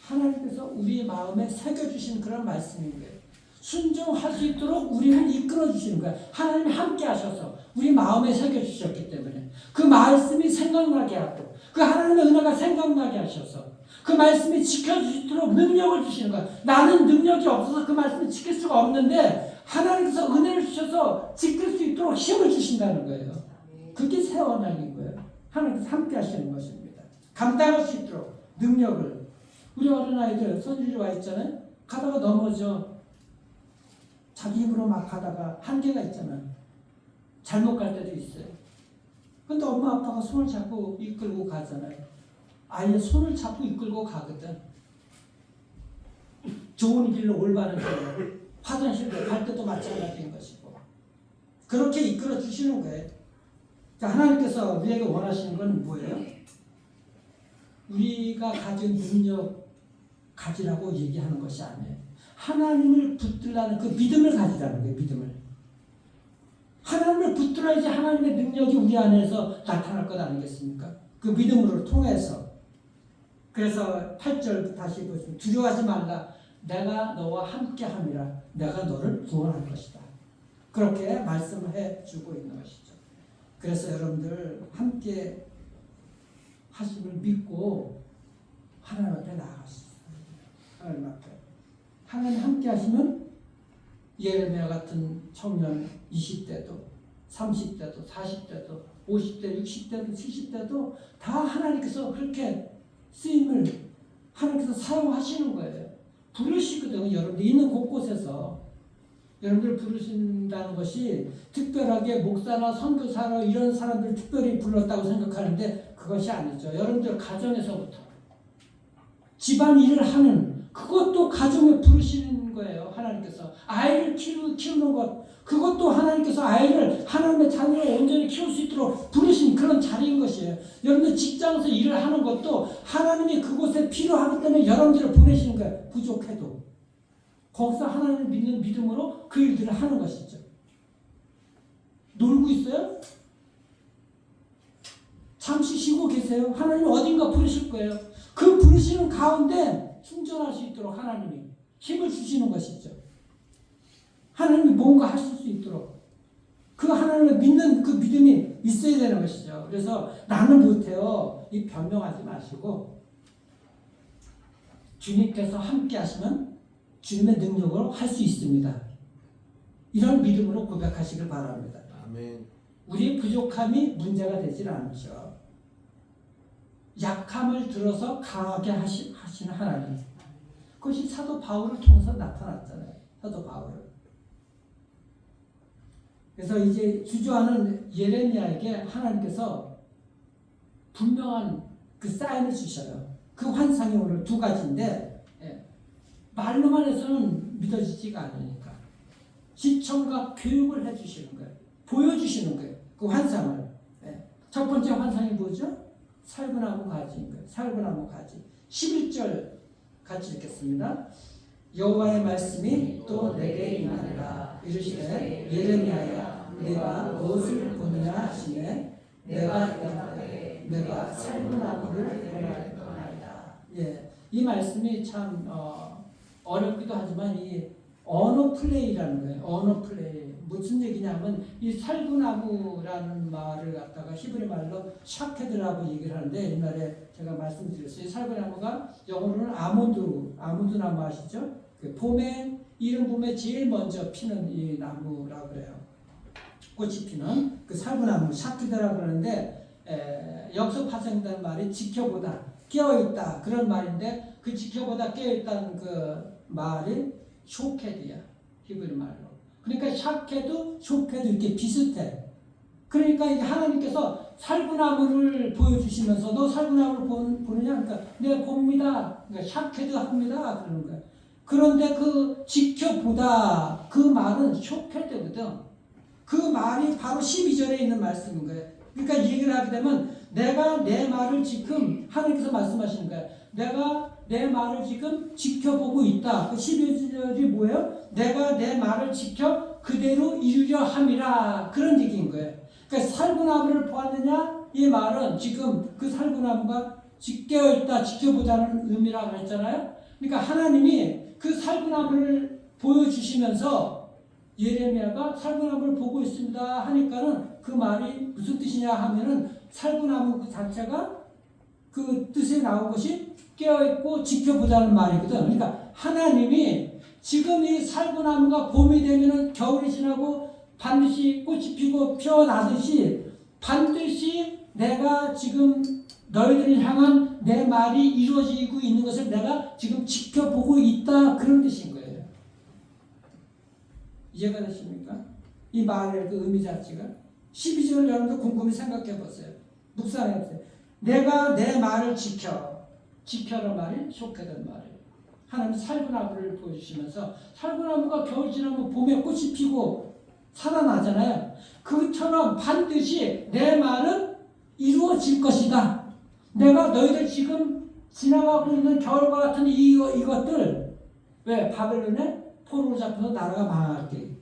하나님께서 우리의 마음에 새겨주신 그런 말씀인 거예요. 순종할 수 있도록 우리를 이끌어 주시는 거예요. 하나님이 함께 하셔서 우리 마음에 새겨주셨기 때문에 그 말씀이 생각나게 하고 그 하나님의 은혜가 생각나게 하셔서 그 말씀이 지켜주시도록 능력을 주시는 거예요. 나는 능력이 없어서 그 말씀을 지킬 수가 없는데 하나님께서 은혜를 주셔서 지킬 수 있도록 힘을 주신다는 거예요. 그게 새 언약인 거예요. 하나님께서 함께 하시는 것입니다. 감당할 수 있도록 능력을. 우리 어린아이들 손주리 와 있잖아요. 가다가 넘어져. 자기 힘으로 막 가다가 한계가 있잖아요. 잘못 갈 때도 있어요. 근데 엄마 아빠가 손을 잡고 이끌고 가잖아요. 아이의 손을 잡고 이끌고 가거든. 좋은 길로 올바른 길로. 화장실도 갈 때도 마찬가지인 것이고. 그렇게 이끌어 주시는 거예요. 하나님께서 우리에게 원하시는 건 뭐예요? 우리가 가진 능력 가지라고 얘기하는 것이 아니에요. 하나님을 붙들라는 그 믿음을 가지라는 거예요. 믿음을. 하나님을 붙들어야지 하나님의 능력이 우리 안에서 나타날 것 아니겠습니까? 그 믿음으로 통해서. 그래서 8절 다시 보시면 두려워하지 말라. 내가 너와 함께 함이라. 내가 너를 구원할 것이다. 그렇게 말씀을 해주고 있는 것이죠. 그래서 여러분들 함께 하심을 믿고 하나님 앞에 나아갈 수 있어요. 하나님 앞에. 하나님 함께 하시면 예레미야 같은 청년 20대도 30대도 40대도 50대 60대도 70대도 다 하나님께서 그렇게 쓰임을 하나님께서 사용하시는 거예요. 부르시거든요. 여러분들 있는 곳곳에서 여러분들 부르신다는 것이 특별하게 목사나 선교사나 이런 사람들 특별히 불렀다고 생각하는데 그것이 아니죠. 여러분들 가정에서부터 집안 일을 하는 그것도 가정에 부르시는 거예요. 하나님께서 아이를 키우는 것 그것도 하나님께서 아이를 하나님의 자녀를 온전히 키울 수 있도록 부르신 그런 자리인 것이에요. 여러분들 직장에서 일을 하는 것도 하나님이 그곳에 필요하기 때문에 여러분들을 보내시는 거예요. 부족해도 거기서 하나님을 믿는 믿음으로 그 일들을 하는 것이죠. 놀고 있어요? 잠시 쉬고 계세요. 하나님 어딘가 부르실 거예요. 그 부르시는 가운데 충전할 수 있도록 하나님이 힘을 주시는 것이죠. 하나님이 뭔가 하실 수 있도록 그 하나님을 믿는 그 믿음이 있어야 되는 것이죠. 그래서 나는 못해요. 이 변명하지 마시고 주님께서 함께 하시면 주님의 능력으로 할 수 있습니다. 이런 믿음으로 고백하시길 바랍니다. 아멘. 우리의 부족함이 문제가 되질 않죠. 약함을 들어서 강하게 하시는 하나님. 그것이 사도 바울을 통해서 나타났잖아요. 사도 바울을. 그래서 이제 주저하는 예레미야에게 하나님께서 분명한 그 사인을 주셔요. 그 환상이 오늘 두 가지인데 말로만 해서는 믿어지지가 않으니까 시청과 교육을 해주시는 거예요. 보여주시는 거예요. 그 환상을. 예. 첫 번째 환상이 뭐죠? 살구나무 가지인 거예요. 살구나무 가지. 11절 같이 읽겠습니다. 여호와의 말씀이 또 내게 임하니라. 이르시되 예레미야야 내가 무엇을 보느냐 하시네. 내가 이르되 내가 살구나무를 보나이다. 예, 이 말씀이 참 어렵기도 하지만 이 언어 플레이라는 거예요. 언어 플레이. 무슨 얘기냐면 이 살구나무라는 말을 갖다가 히브리 말로 샤케드라고 얘기를 하는데 옛날에 제가 말씀드렸어요. 이 살구나무가 영어로는 아몬드 나무 아시죠? 그 봄에 이른 봄에 제일 먼저 피는 이 나무라고 그래요. 꽃이 피는 그 살구나무 샤케드라고 그러는데 여기서 파생된 말이 지켜보다 깨어있다 그런 말인데 그 지켜보다 깨어있다는 그 말이 쇼케드야 히브리 말로. 그러니까 샤케도 쇼케도 이렇게 비슷해. 그러니까 이게 하나님께서 살구나무를 보여주시면서도 살구나무를 보느냐 그러니까 내가 봅니다. 그러니까 샤케도 합니다 그러는 거야. 그런데 그 지켜보다 그 말은 쇼케드거든. 그 말이 바로 12절에 있는 말씀인 거예요. 그러니까 이 얘기를 하게 되면 내가 내 말을 지금 하나님께서 말씀하시는 거예요. 내가 내 말을 지금 지켜보고 있다. 그 12절이 뭐예요? 내가 내 말을 지켜 그대로 이루려 함이라. 그런 얘기인 거예요. 그러니까 살구나무를 보았느냐? 이 말은 지금 그 살구나무가 깨어있다, 지켜보자는 의미라고 했잖아요. 그러니까 하나님이 그 살구나무를 보여주시면서 예레미야가 살구나무를 보고 있습니다 하니까는 그 말이 무슨 뜻이냐 하면은 살구나무 그 자체가 그 뜻에 나온 것이 깨어있고 지켜보자는 말이거든. 그러니까 하나님이 지금 이 살구나무가 봄이 되면은 겨울이 지나고 반드시 꽃이 피고 피어나듯이 반드시 내가 지금 너희들을 향한 내 말이 이루어지고 있는 것을 내가 지금 지켜보고 있다 그런 뜻인 거예요. 이해가 되십니까? 이 말의 그 의미 자체가 12절을 여러분도 곰곰이 생각해 보세요. 묵상해 보세요. 내가 내 말을 지켜라는 말이 쇼케된 말이에요. 하나님 살구나무를 보여주시면서 살구나무가 겨울 지나면 봄에 꽃이 피고 살아나잖아요. 그처럼 반드시 내 말은 이루어질 것이다. 내가 너희들 지금 지나가고 있는 겨울과 같은 이것들 왜 바벨론에 포로로 잡혀서 나라가 망하게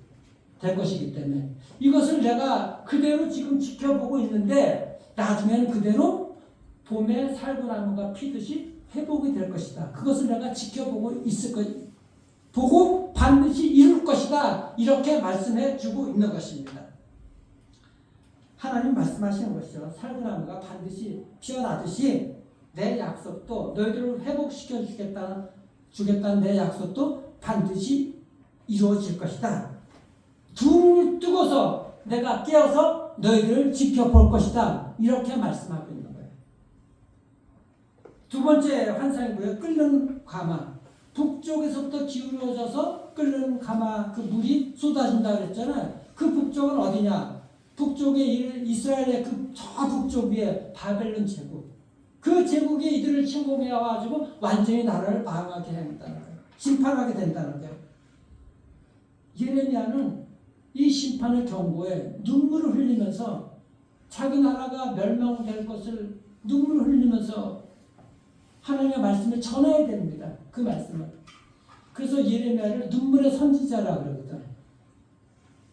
될 것이기 때문에 이것을 내가 그대로 지금 지켜보고 있는데 나중에는 그대로 봄에 살구나무가 피듯이 회복이 될 것이다. 그것을 내가 지켜보고 있을 것, 보고 반드시 이룰 것이다. 이렇게 말씀해 주고 있는 것입니다. 하나님 말씀하시는 것이죠. 살구나무가 반드시 피어나듯이 내 약속도 너희들을 회복시켜 주겠다는 내 약속도 반드시 이루어질 것이다. 눈을 뜨고서 내가 깨어서 너희들을 지켜볼 것이다. 이렇게 말씀하고 있는 거예요. 두 번째 환상이 뭐예요? 끓는 가마. 북쪽에서부터 기울어져서 끓는 가마 그 물이 쏟아진다 그랬잖아요. 그 북쪽은 어디냐? 북쪽에 이스라엘의 그 저 북쪽 위에 바벨론 제국. 그 제국이 이들을 침공해 와가지고 완전히 나라를 망하게 된다는 거예요. 심판하게 된다는 거예요. 예레미야는 이 심판의 경고에 눈물을 흘리면서 자기 나라가 멸망될 것을 눈물을 흘리면서 하나님의 말씀을 전해야 됩니다. 그 말씀을. 그래서 예레미야를 눈물의 선지자라고 그러거든.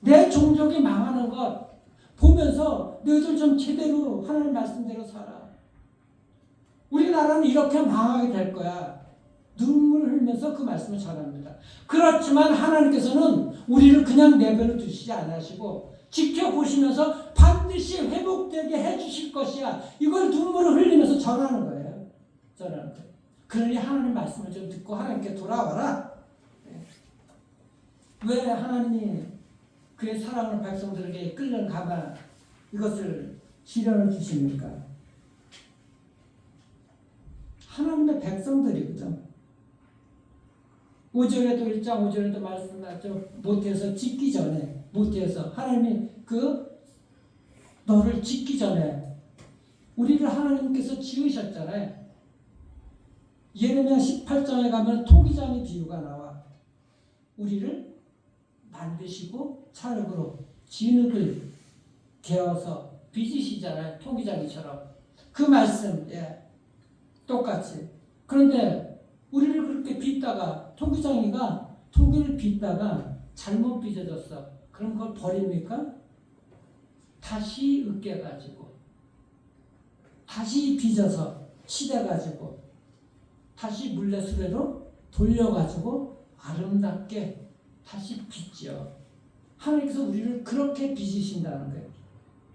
내 종족이 망하는 것 보면서 너희들 좀 제대로 하나님 말씀대로 살아. 우리나라는 이렇게 망하게 될 거야. 눈물을 흘리면서 그 말씀을 전합니다. 그렇지만 하나님께서는 우리를 그냥 내버려 두시지 않으시고 지켜보시면서 반드시 회복되게 해주실 것이야. 이걸 눈물을 흘리면서 전하는 거예요. 전하는 거예요. 그러니 하나님 말씀을 좀 듣고 하나님께 돌아와라. 왜 하나님이 그의 사랑하는 백성들에게 끓는 가마 이것을 시련을 주십니까? 하나님의 백성들이거든. 5절에도 1장 5절에도 말씀하죠. 모태에서 짓기 전에 모태에서 하나님이 너를 짓기 전에 우리를 하나님께서 지으셨잖아요. 예레미야 18장에 가면 토기장의 비유가 나와. 우리를 만드시고 찰흙으로 진흙을 개어서 빚으시잖아요. 토기장이처럼. 그 말씀, 똑같이. 그런데 우리를 그렇게 빚다가 토기장이가 토기를 빚다가 잘못 빚어졌어. 그럼 그걸 버립니까? 다시 으깨가지고 다시 빚어서 치대가지고 다시 물레수레로 돌려가지고 아름답게 다시 빚죠. 하나님께서 우리를 그렇게 빚으신다는 거예요.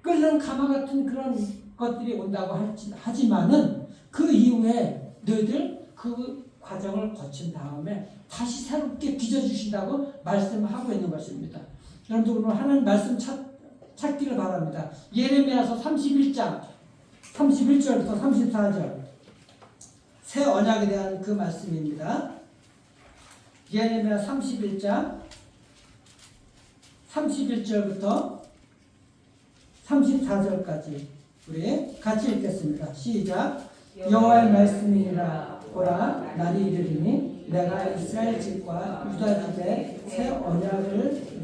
끓는 가마 같은 그런 것들이 온다고 하지만은 그 이후에 너희들 그 과정을 거친 다음에 다시 새롭게 빚어주신다고 말씀하고 있는 것입니다. 여러분들 오늘 하나님 말씀 찾기를 바랍니다. 예레미야서 31장 31절부터 34절 새 언약에 대한 그 말씀입니다. 예레미야 31장 31절부터 34절까지 우리 같이 읽겠습니다. 시작. 여호와의 말씀이니라. 보라, 날이 이르리니 내가 이스라엘 집과 유다 집에 새 언약을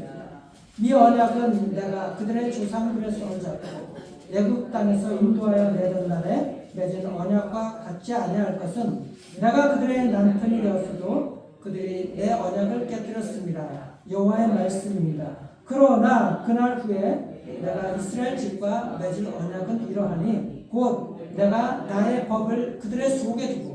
이 언약은 내가 그들의 조상들의 손을 잡고 애굽 땅에서 인도하여 내던 날에 맺은 언약과 같지 아니할 것은 내가 그들의 남편이 되었어도 그들이 내 언약을 깨뜨렸습니다. 여호와의 말씀입니다. 그러나 그날 후에 내가 이스라엘 집과 맺은 언약은 이러하니 곧 내가 나의 법을 그들의 속에 두고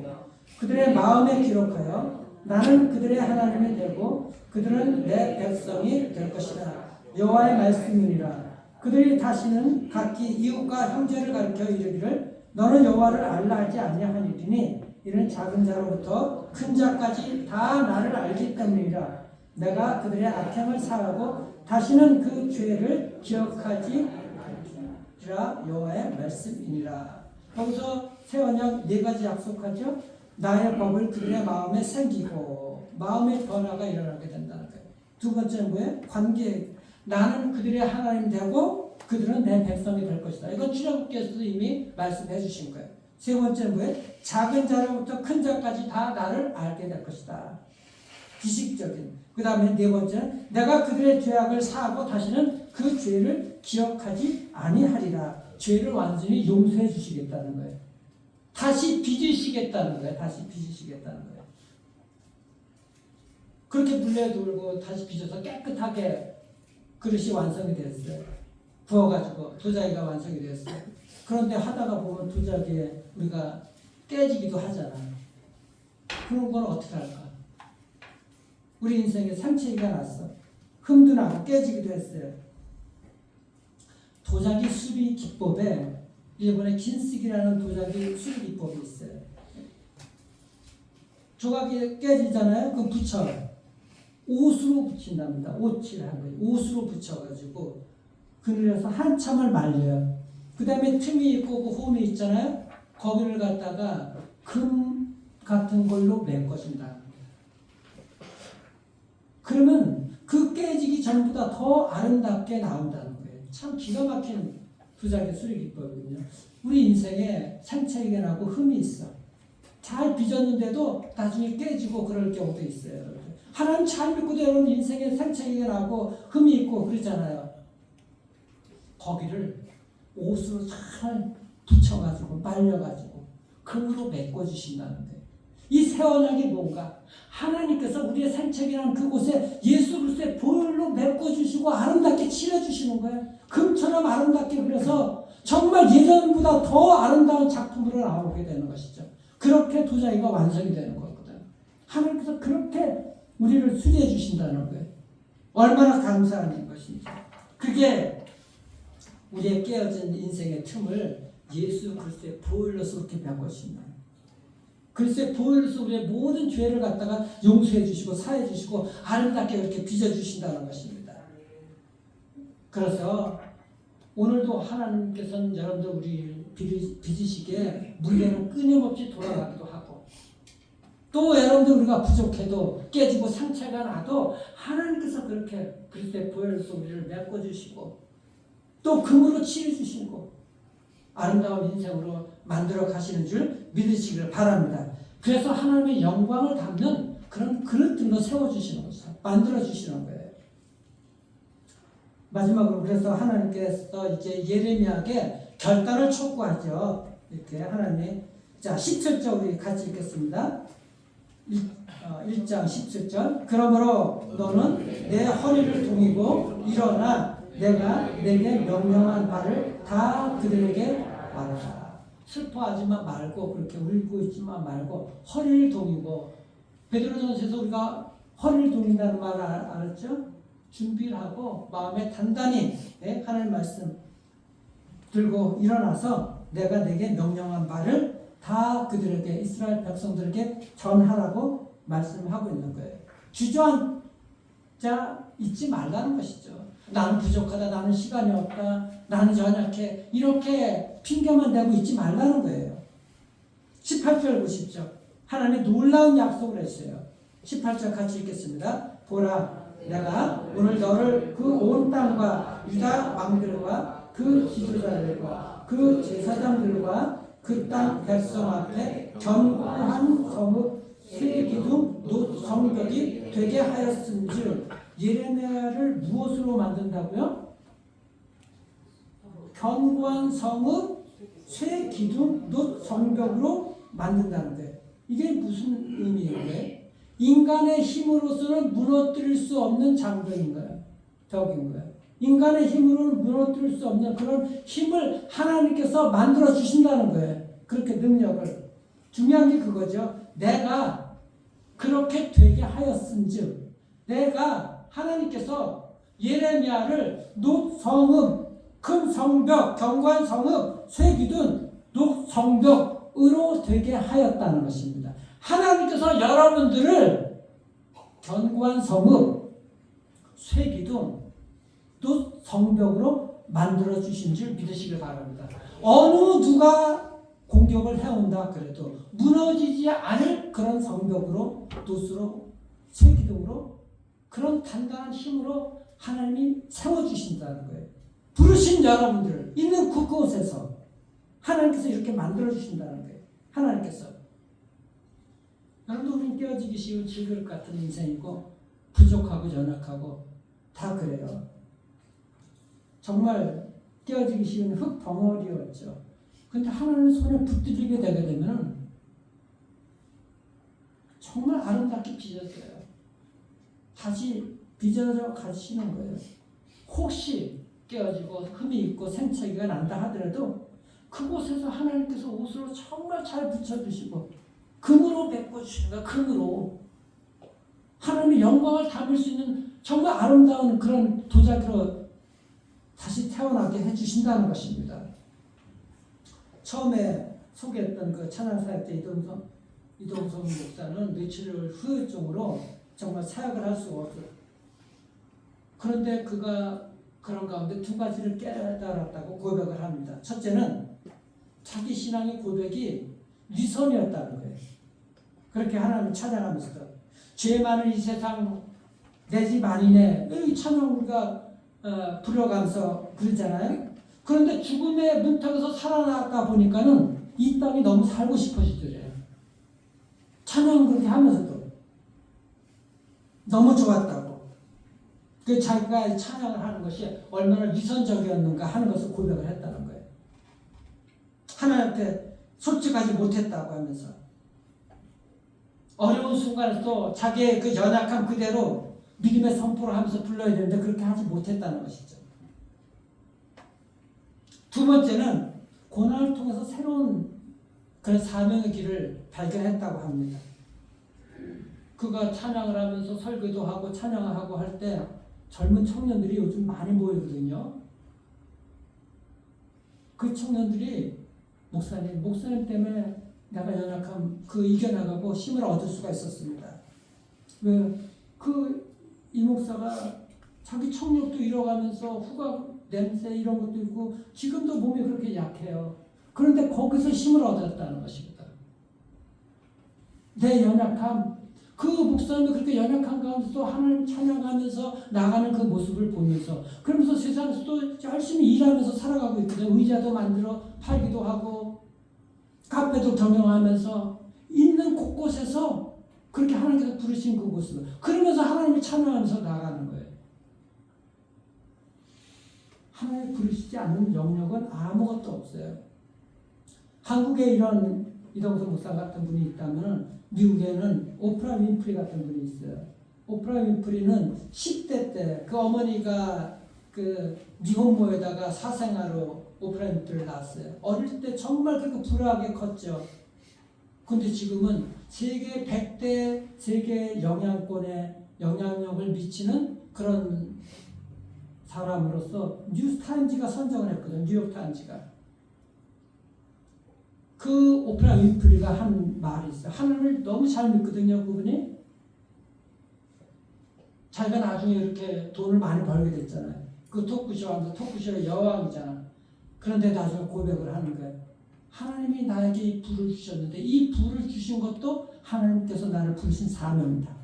그들의 마음에 기록하여 나는 그들의 하나님이 되고 그들은 내 백성이 될 것이다. 여호와의 말씀이니라. 그들이 다시는 각기 이웃과 형제를 가르쳐 이르기를 너는 여호와를 알라 하지 아니하니니 이는 작은 자로부터 큰 자까지 다 나를 알기 때문이라. 내가 그들의 악행을 사하고 다시는 그 죄를 기억하지 않으리라. 여호와의 말씀이니라. 여기서 새 언약 네 가지 약속하죠. 나의 법을 그들의 마음에 새기고 마음의 변화가 일어나게 된다는 거예요. 두 번째는 뭐예요? 관계. 나는 그들의 하나님 되고 그들은 내 백성이 될 것이다. 이건 출애굽께서도 이미 말씀해 주신 거예요. 세 번째는 뭐예요? 작은 자로부터 큰 자까지 다 나를 알게 될 것이다. 비식적인. 그 다음에 네 번째는 내가 그들의 죄악을 사하고 다시는 그 죄를 기억하지 아니하리라. 죄를 완전히 용서해 주시겠다는 거예요. 다시 빚으시겠다는 거예요. 다시 빚으시겠다는 거예요. 그렇게 물레돌고 다시 빚어서 깨끗하게 그릇이 완성이 됐어요. 부어가지고 도자기가 완성이 됐어요. 그런데 하다가 보면 도자기에 우리가 깨지기도 하잖아요. 그런 건 어떻게 할까? 우리 인생에 상처가 났어. 흠도 나고 깨지기도 했어요. 도자기 수리 기법에 일본의 긴쓰기라는 도자기 수리 기법이 있어요. 조각이 깨지잖아요. 그럼 붙여요. 옷으로 붙인답니다. 옷을 한 거예요. 옷으로 붙여가지고 그늘에서 한참을 말려요. 그 다음에 틈이 있고 그 홈이 있잖아요. 거기를 갖다가 금 같은 걸로 메꿔준다. 그러면 그 깨지기 전보다 더 아름답게 나온다는 거예요. 참 기가 막힌 도자기 수리 기법이거든요. 우리 인생에 상처가 나고 흠이 있어. 잘 빚었는데도 나중에 깨지고 그럴 경우도 있어요. 하나님 잘 믿고도 여러분 인생에 상처가 나고 흠이 있고 그러잖아요. 거기를 옷으로 잘 붙여가지고 말려가지고 금으로 메꿔주신다는 거예요. 이 새 언약이 뭔가? 하나님께서 우리의 상처가 난 그곳에 예수 그리스도의 보혈로 메꿔주시고 아름답게 칠해주시는 거예요. 금처럼 아름답게 그려서 정말 예전보다 더 아름다운 작품으로 나오게 되는 것이죠. 그렇게 도자기가 완성이 되는 거거든요. 하나님께서 그렇게 우리를 수리해 주신다는 거예요. 얼마나 감사한 것인지. 그게 우리의 깨어진 인생의 틈을 예수 그리스도의 보혈로서 그렇게 메꿔주신다. 그리스도의 보혈로서 우리의 모든 죄를 갖다가 용서해 주시고 사해 주시고 아름답게 그렇게 빚어 주신다는 것입니다. 그래서 오늘도 하나님께서는 여러분들 우리 빚으시기에 물레는 끊임없이 돌아가기도 하고 또 여러분들 우리가 부족해도 깨지고 상처가 나도 하나님께서 그렇게 그리스도의 보혈로서 우리를 메꿔주시고 또 금으로 칠해주시고 아름다운 인생으로 만들어 가시는 줄 믿으시기를 바랍니다. 그래서 하나님의 영광을 담는 그런 그릇들로 세워주시는 거죠. 만들어주시는 거예요. 마지막으로 그래서 하나님께서 이제 예레미야에게 결단을 촉구하죠. 이렇게 하나님이. 자, 17절 우리 같이 읽겠습니다. 1장 17절. 그러므로 너는 내 허리를 동이고 일어나 내가 내게 명령한 바를 다 그들에게 말하라. 슬퍼하지만 말고 그렇게 울고 있지만 말고 허리를 동이고 베드로전서에서 우리가 허리를 동인다는 말을 알았죠? 준비를 하고 마음에 단단히 하나님 말씀 들고 일어나서 내가 내게 명령한 바를 다 그들에게 이스라엘 백성들에게 전하라고 말씀하고 있는 거예요. 주저앉아 있지 말라는 것이죠. 나는 부족하다, 나는 시간이 없다, 나는 연약해 이렇게 핑계만 대고 있지 말라는 거예요. 18절 보십시오. 하나님이 놀라운 약속을 했어요. 18절 같이 읽겠습니다. 보라, 내가 오늘 너를 그 온 땅과 유다 왕들과 그 지도자들과 그 제사장들과 그 땅 백성 앞에 견고한 성읍 새 기둥 놋 성벽이 되게 하였은즉. 예레미야를 무엇으로 만든다고요? 견고한 성읍 새 기둥 놋 성벽으로 만든다는 거예요. 이게 무슨 의미예요? 인간의 힘으로서는 무너뜨릴 수 없는 장벽인 거예요. 벽인 거예요. 인간의 힘으로는 무너뜨릴 수 없는 그런 힘을 하나님께서 만들어 주신다는 거예요. 그렇게 능력을. 중요한 게 그거죠. 내가 그렇게 되게 하였은즉, 내가 하나님께서 예레미야를 놋 성읍, 큰 성벽, 견고한 성읍, 새 기둥, 놋 성벽으로 되게 하였다는 것입니다. 하나님께서 여러분들을 견고한 성읍, 새 기둥, 또 성벽으로 만들어 주신 줄 믿으시길 바랍니다. 어느 누가 공격을 해온다 그래도 무너지지 않을 그런 성벽으로, 돛으로, 새 기둥으로, 그런 단단한 힘으로 하나님이 세워주신다는 거예요. 부르신 여러분들을 있는 그곳에서 하나님께서 이렇게 만들어 주신다는 거예요. 하나님께서. 여러분도 우리는 깨어지기 쉬운 질그릇 같은 인생이고 부족하고 연약하고 다 그래요. 정말 깨어지기 쉬운 흙 덩어리였죠. 근데 하나님 손에 붙들리게 되게 되면 정말 아름답게 빚어져요. 다시 빚어져 가시는 거예요. 혹시 깨어지고 흠이 있고 생채기가 난다 하더라도 그곳에서 하나님께서 옷으로 정말 잘 붙여주시고 금으로 메꿔주시는 거예요. 금으로. 하나님의 영광을 담을 수 있는 정말 아름다운 그런 도자기로 다시 태어나게 해주신다는 것입니다. 처음에 소개했던 그 찬양사역자 이동성 목사는 며칠 후유증으로 정말 사역을 할 수가 없어요. 그런데 그가 그런 가운데 두 가지를 깨달았다고 고백을 합니다. 첫째는 자기 신앙의 고백이 위선이었다는 거예요. 그렇게 하나님을 찬양하면서 죄 많은 이 세상 내 집 아니네 이 찬양 우리가 부려가면서 부르잖아요. 그런데 죽음의 문턱에서 살아나다 보니까는 이 땅이 너무 살고 싶어지더래요. 찬양 그렇게 하면서도 너무 좋았다고. 그 자기가 찬양을 하는 것이 얼마나 위선적이었는가 하는 것을 고백을 했다는 거예요. 하나님한테 솔직하지 못했다고 하면서 어려운 순간에도 자기의 그 연약함 그대로 믿음의 선포를 하면서 불러야 되는데 그렇게 하지 못했다는 것이죠. 두 번째는 고난을 통해서 새로운 그런 사명의 길을 발견했다고 합니다. 그가 찬양을 하면서 설교도 하고 찬양을 하고 할 때 젊은 청년들이 요즘 많이 모이거든요. 그 청년들이 목사님 때문에 내가 연약함 그 이겨나가고 힘을 얻을 수가 있었습니다. 왜? 이 목사가 자기 청력도 잃어가면서 후각 냄새 이런 것도 있고 지금도 몸이 그렇게 약해요. 그런데 거기서 힘을 얻었다는 것입니다. 내 연약함, 그 목사님이 그렇게 연약한 가운데서 하나님 찬양하면서 나가는 그 모습을 보면서 그러면서 세상에서도 열심히 일하면서 살아가고 있거든요. 의자도 만들어 팔기도 하고 카페도 경영하면서 있는 곳곳에서 그렇게 하나님께서 부르신 그곳으로 그러면서 하나님을 찬양하면서 나가는 거예요. 하나님 부르시지 않는 영역은 아무것도 없어요. 한국에 이런 이동수 목사 같은 분이 있다면 미국에는 오프라 윈프리 같은 분이 있어요. 오프라 윈프리는 10대 때 그 어머니가 그 미혼모에다가 사생아로 오프라 윈프리를 낳았어요. 어릴 때 정말 그렇게 불우하게 컸죠. 근데 지금은 세계 100대 세계 영향권에 영향력을 미치는 그런 사람으로서 뉴스타임즈가 선정을 했거든요. 뉴욕타임즈가. 그 오프라 윈프리가 한 말이 있어요. 하나님을 너무 잘 믿거든요. 그분이. 자기가 나중에 이렇게 돈을 많이 벌게 됐잖아요. 그 토크쇼 하면서 토크쇼의 여왕이잖아. 그런데 나중에 고백을 하는 거예요. 하나님이 나에게 이 부를 주셨는데 이 부를 주신 것도 하나님께서 나를 부르신 사명이다.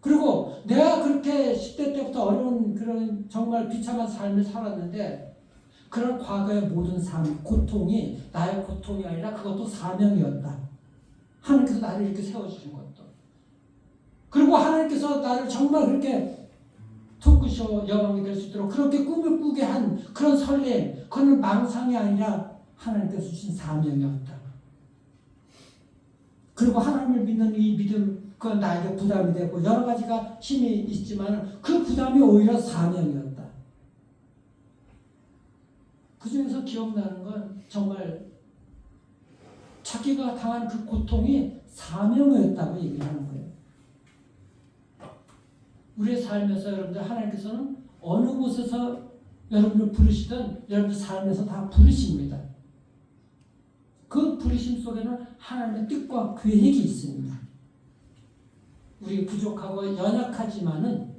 그리고 내가 그렇게 10대 때부터 어려운 그런 정말 비참한 삶을 살았는데 그런 과거의 모든 삶, 고통이 나의 고통이 아니라 그것도 사명이었다. 하나님께서 나를 이렇게 세워주신 것도. 그리고 하나님께서 나를 정말 그렇게 토크쇼 여왕이 될 수 있도록 그렇게 꿈을 꾸게 한 그런 설렘, 그건 망상이 아니라 하나님께서 주신 사명이었다. 그리고 하나님을 믿는 이 믿음, 그건 나에게 부담이 되고 여러 가지가 힘이 있지만 그 부담이 오히려 사명이었다. 그 중에서 기억나는 건 정말 자기가 당한 그 고통이 사명이었다고 얘기를 하는 거예요. 우리의 삶에서 여러분들 하나님께서는 어느 곳에서 여러분을 부르시든 여러분들 삶에서 다 부르십니다. 그 부르심 속에는 하나님의 뜻과 계획이 있습니다. 우리 부족하고 연약하지만은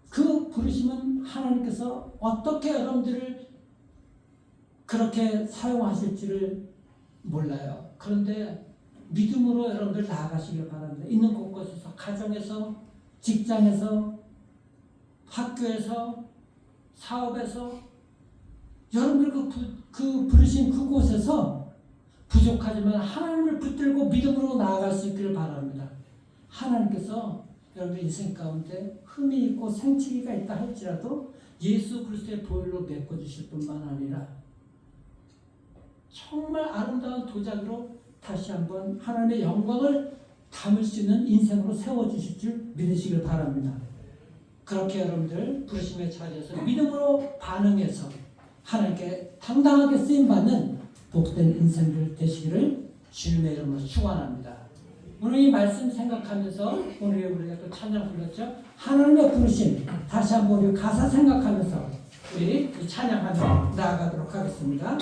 그 부르심은 하나님께서 어떻게 여러분들을 그렇게 사용하실지를 몰라요. 그런데 믿음으로 여러분들 나아가시길 바랍니다. 있는 곳곳에서, 가정에서, 직장에서, 학교에서, 사업에서 여러분들 그 부르신 그곳에서 부족하지만 하나님을 붙들고 믿음으로 나아갈 수 있기를 바랍니다. 하나님께서 여러분의 인생 가운데 흠이 있고 생치기가 있다 할지라도 예수 그리스도의 보혈로 메꿔주실 뿐만 아니라 정말 아름다운 도자기로 다시 한번 하나님의 영광을 담을 수 있는 인생으로 세워주실 줄 믿으시길 바랍니다. 그렇게 여러분들 부르심의 자리에서 믿음으로 반응해서 하나님께 당당하게 쓰임받는 복된 인생들 되시기를 주님의 이름으로 축원합니다. 오늘 이 말씀 생각하면서 오늘 우리가 또 찬양 불렀죠. 하나님의 부르심 다시 한번 우리 가사 생각하면서 우리 찬양하며 나아가도록 하겠습니다.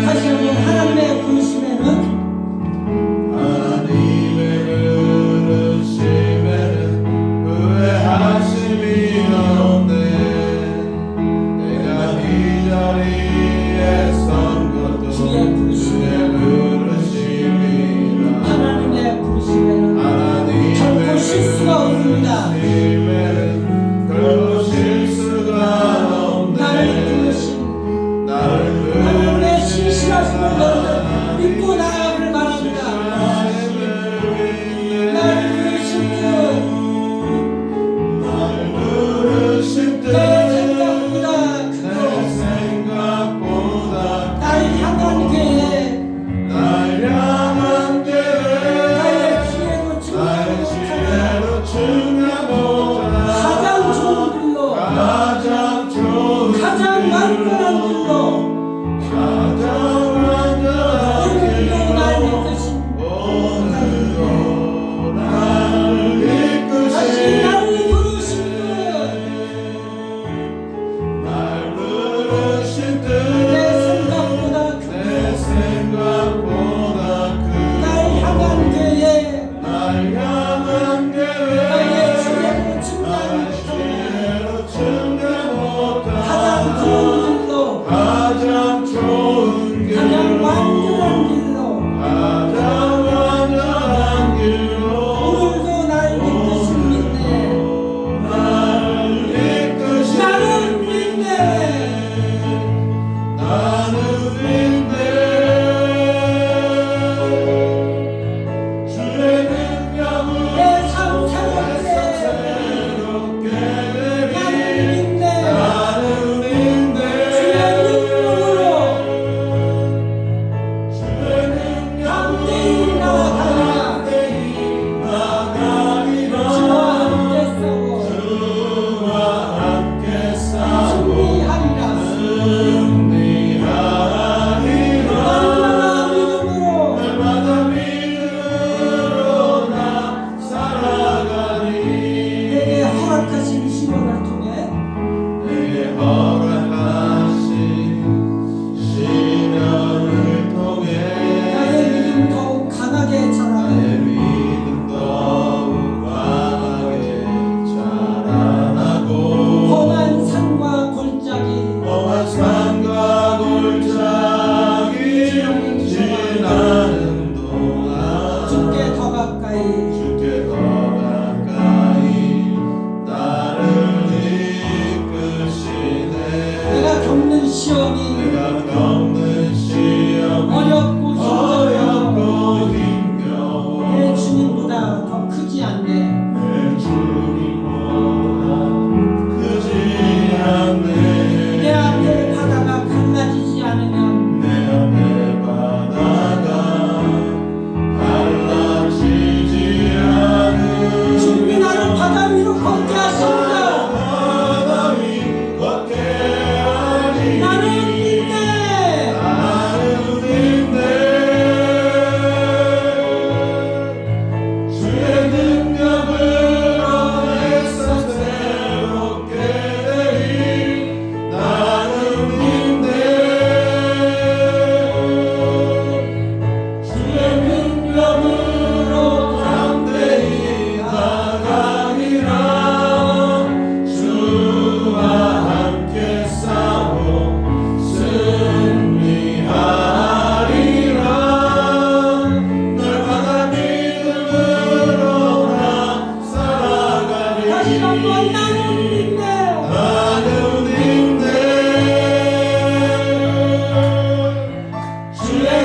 다시 한번 하나님의 부르심에는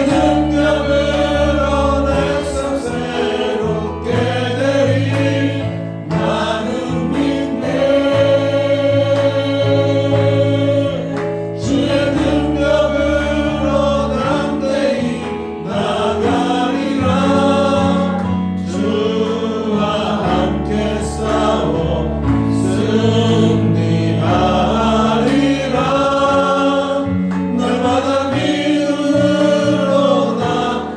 능력으로 내 삶 새롭게 되리 나는 믿네 주의 능력으로 담대히 나가리라 주와 함께 싸워 승리하리라 날마다 믿음으로 나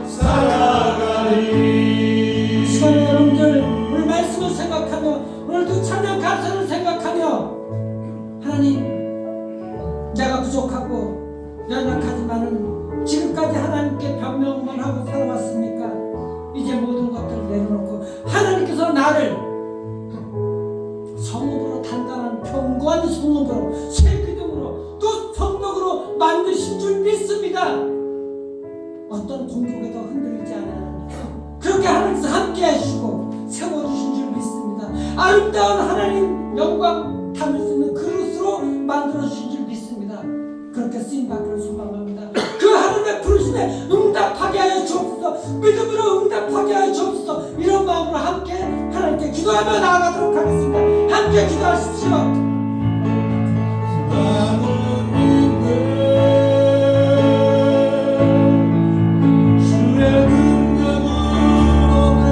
살아가리 시간에 여러분들 오늘 말씀을 생각하며 오늘도 찬양 가사를 생각하며 하나님 내가 부족하고 연약하지만은 지금까지 하나님께 변명만 하고 살아왔습니까? 이제 모든 것들을 내려놓고 하나님께서 나를 성읍으로 단단한 견고한 성읍으로 새 기둥으로 또 성벽으로 만드신 줄 믿습니다. 어떤 공격에도 흔들리지 않아요. 그렇게 하나님께서 함께 하시고 세워주신 줄 믿습니다. 아름다운 하나님 영광 담을 수 있는 그릇으로 만들어주신 줄 믿습니다. 그렇게 쓰임받기를 소망합니다. 그 하나님의 부르심에 응답하게 하여 주옵소서. 믿음으로 응답하게 하여 주옵소서. 이런 마음으로 함께 하나님께 기도하며 나아가도록 하겠습니다. 함께 기도하십시오. 나는 믿네 주의 능력으로 내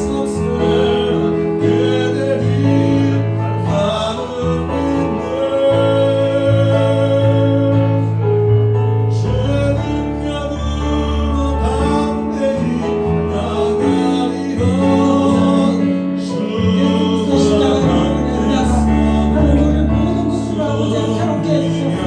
삶 새롭게 되리 나는 믿네 주의 능력으로 담대히 나가리라 주와 하나님 우리 모든 것을 아버지 새롭게 해주셨습니다.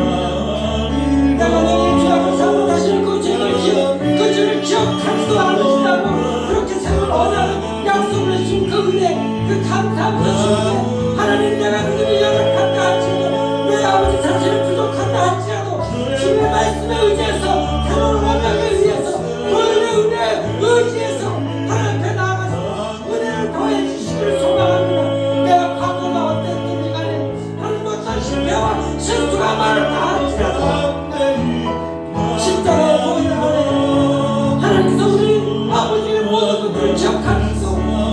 내가 너의 죄악을 사고 다시는 그 죄를 기억하지도 않으시다고 그렇게 새로운 언약을 약속을 해주신 그 은혜 그 감사하면서 주님께 하나님 내가 믿음이 연약한다 할지라도 내 아버지 자신이 부족한다 할지라도 주님의 말씀에 의지해서 새로운 언약에 의해서 보혈의 은혜에 의지해서 하나님 앞에 나아가서 은혜를 더해 주시기를 소망합니다. 내가 과거가 어땠든지 간에 하나님 어떤 실패와 실수가 많았다 할지라도 십자가의 보혈 안에 하나님께서 우리 아버지의 모든 것들을 기억하시고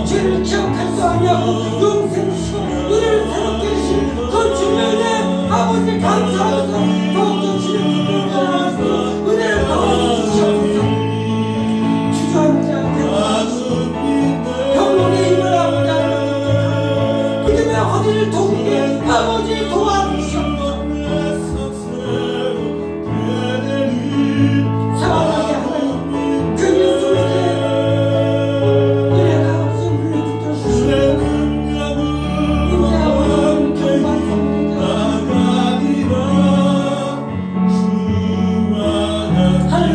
죄를 기억하지도 아니하고 용서해 주시고 은혜를 새롭게 해주신 그 주님의 은혜 아버지 감사하면서 더욱더 주님의 뜻을 따라가시고 은혜를 더해 주시옵소서. 주저앉지 않게 도와주시고 병론의 힘을 아버지 하나님 믿음의 허리를 돕게 아버지 도와주시옵소서. 사랑하게 하나님 그 예수 그리스도의 은혜가 없이 물려주도록 주시옵소서. 인자하고 경관 성령자 하나님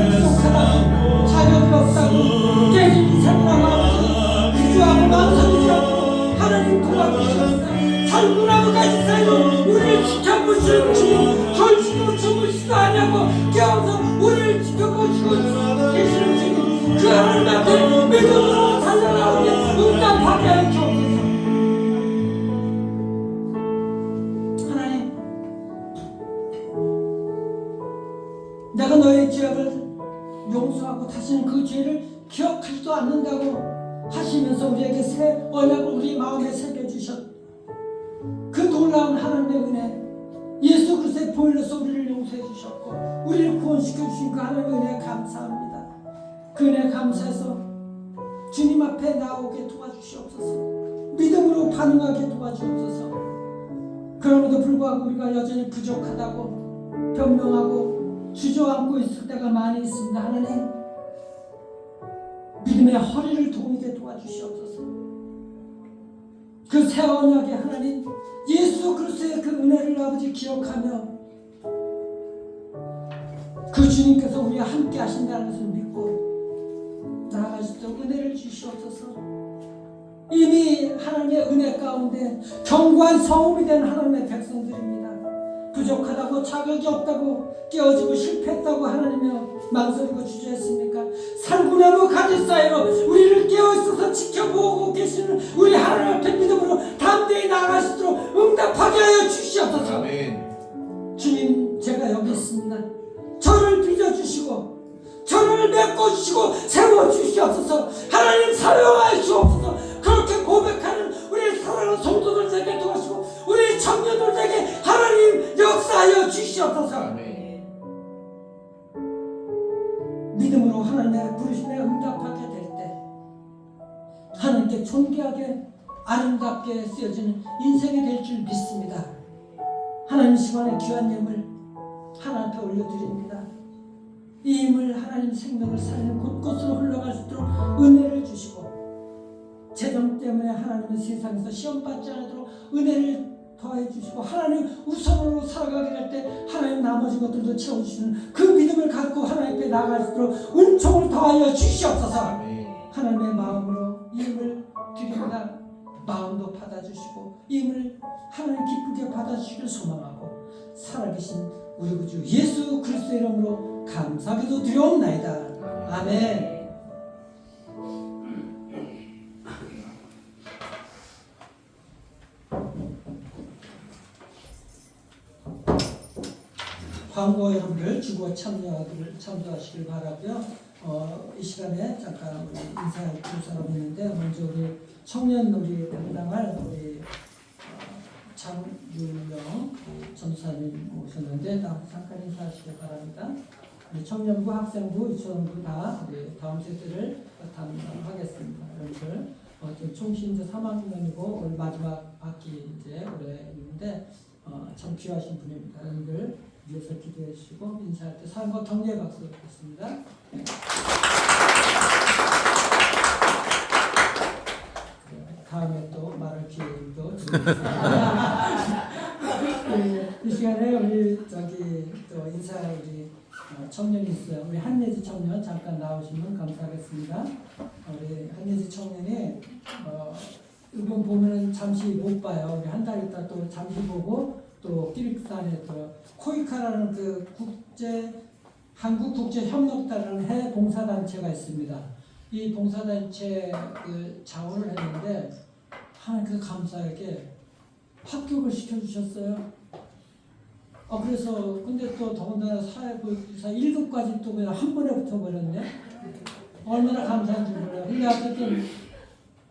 부족하다고 자격이 없다고 깨진 인생이라고 하면서 주저하고 망설이지 않고 하나님 도와주시옵소서. 살구나무까지 쌓이고 우리를 지켜보시는 주님 졸지도 주무시도 아니하고 깨어서 우리를 지켜보시고 계시는 주님 그 하나님 앞에 믿음으로 달려나오게 응답하게 하여 주옵소서. 하나님 내가 너의 죄악을 용서하고 다시는 그 죄를 기억하지도 않는다고 하시면서 우리에게 새 언약을 우리 마음에 새겨주셨 그 놀라운 하나님의 은혜 예수 그리스도의 보혈로서 우리를 용서해 주셨고 우리를 구원시켜 주신 그 하나님의 은혜에 감사합니다. 그 은혜에 감사해서 주님 앞에 나오게 도와주시옵소서. 믿음으로 반응하게 도와주옵소서. 그럼에도 불구하고 우리가 여전히 부족하다고 변명하고 주저앉고 있을 때가 많이 있습니다. 하나님 믿음의 허리를 동이게 도와주시옵소서. 그 새 언약의 하나님 예수 그리스도의 그 은혜를 아버지 기억하며 그 주님께서 우리와 함께 하신다는 것을 믿고 나아가시도록 은혜를 주시옵소서. 이미 하나님의 은혜 가운데 견고한 성읍이 된 하나님의 백성들입니다. 부족하다고 자격이 없다고 깨어지고 실패했다고 하나님이여 망설이고 주저했습니까? 살구나무 가지 사이로 우리를 깨어있어서 지켜보고 계시는 우리 하나님 앞에 믿음으로 담대히 나아가시도록 응답하게 하여 주시옵소서. 아멘. 주님 제가 여기 있습니다. 저를 빚어주시고 저를 메꿔 바꿔주시고 세워주시옵소서. 하나님 사용하여 주옵소서. 그렇게 고백하는 우리 사랑하는 성도들에게 도와주시고 우리 청년들에게 하나님 역사하여 주시옵소서. 아멘. 믿음으로 하나님의 부르심에 응답하게 될 때 하나님께 존귀하게 아름답게 쓰여지는 인생이 될 줄 믿습니다. 하나님 시간에 귀한 예물 하나님 앞에 올려드립니다. 이 힘을 하나님 생명을 살리는 곳곳으로 흘러갈 수 있도록 은혜를 주시고 재정 때문에 하나님은 세상에서 시험받지 않도록 은혜를 더해 주시고 하나님 우선으로 살아가게 될 때 하나님 나머지 것들도 채워주시는 그 믿음을 갖고 하나님 앞에 나아갈 수 있도록 은총을 더하여 주시옵소서. 아멘. 하나님의 마음으로 이 힘을 드립니다. 마음도 받아주시고 이 힘을 하나님 기쁘게 받아주시길 소망하고 살아계신 우리 구주 예수 그리스도의 이름으로 감사기도 드려옵나이다. 아멘. 광고 여러분들 주고 참조하시길 바라고요. 이 시간에 잠깐 우리 인사할 사람 있는데 먼저 우리 청년 우리 담당할 우리 장윤영 전사님 오셨는데 잠깐 인사하시길 바랍니다. 우리 청년부, 학생부, 유치원부 다 우리 다음 세대를 담당하겠습니다. 여러분들 총 이제 3학년이고 올 마지막 학기 이제 올해인데 참 귀하신 분입니다. 여러분들 위해서 기도해 주시고 인사할 때 사랑과 격려의 박수 드리겠습니다. 네. 다음에 또 말할 기회도 드리겠습니다. 이 시간에 우리 또 인사 우리 청년이 있어요. 우리 한예지 청년 잠깐 나오시면 감사하겠습니다. 우리 한예지 청년이 이번 보면은 잠시 못 봐요. 우리 한 달 있다 또 잠시 보고 또 키르기스탄에 또 코이카라는 그 한국국제협력단이라는 해외 봉사단체가 있습니다. 이 봉사단체 그 자원을 했는데 하나님께서 감사하게 합격을 시켜주셨어요. 그래서 근데 또 더군다나 사회부사 1급까지 또 그냥 한 번에 붙어버렸네. 얼마나 감사한지 몰라요. 근데 어쨌든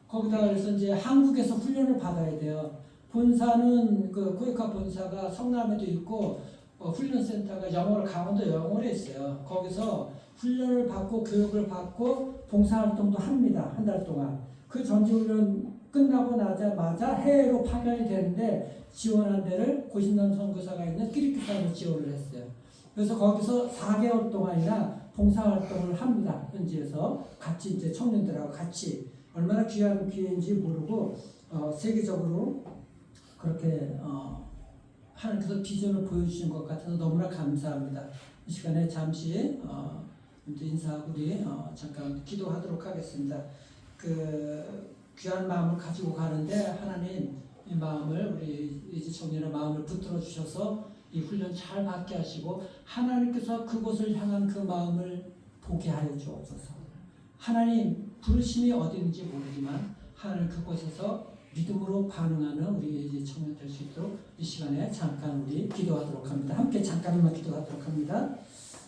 거기다가 그래서 이제 한국에서 훈련을 받아야 돼요. 본사는 그 코이카 본사가 성남에도 있고 훈련센터가 강원도 영월에 있어요. 거기서 훈련을 받고 교육을 받고 봉사활동도 합니다. 한 달 동안. 그 전지훈련 끝나고 나자마자 해외로 파견이 되는데 지원한 데를 고신남 선교사가 있는 키르기스탄으로 지원을 했어요. 그래서 거기서 4개월 동안이나 봉사활동을 합니다. 현지에서 같이 이제 청년들하고 같이 얼마나 귀한 기회인지 모르고 세계적으로 그렇게 하나님께서 비전을 보여주신 것 같아서 너무나 감사합니다. 이 시간에 잠시 인사하고 우리 잠깐 기도하도록 하겠습니다. 그 귀한 마음을 가지고 가는데 하나님 이 마음을 우리 이제 청년의 마음을 붙들어 주셔서 이 훈련 잘 받게 하시고 하나님께서 그곳을 향한 그 마음을 보게 하여 주옵소서. 하나님 부르심이 어디인지 모르지만 하나님 그곳에서 믿음으로 반응하는 우리 이제 청년 될 수 있도록 이 시간에 잠깐 우리 기도하도록 합니다. 함께 잠깐만 기도하도록 합니다.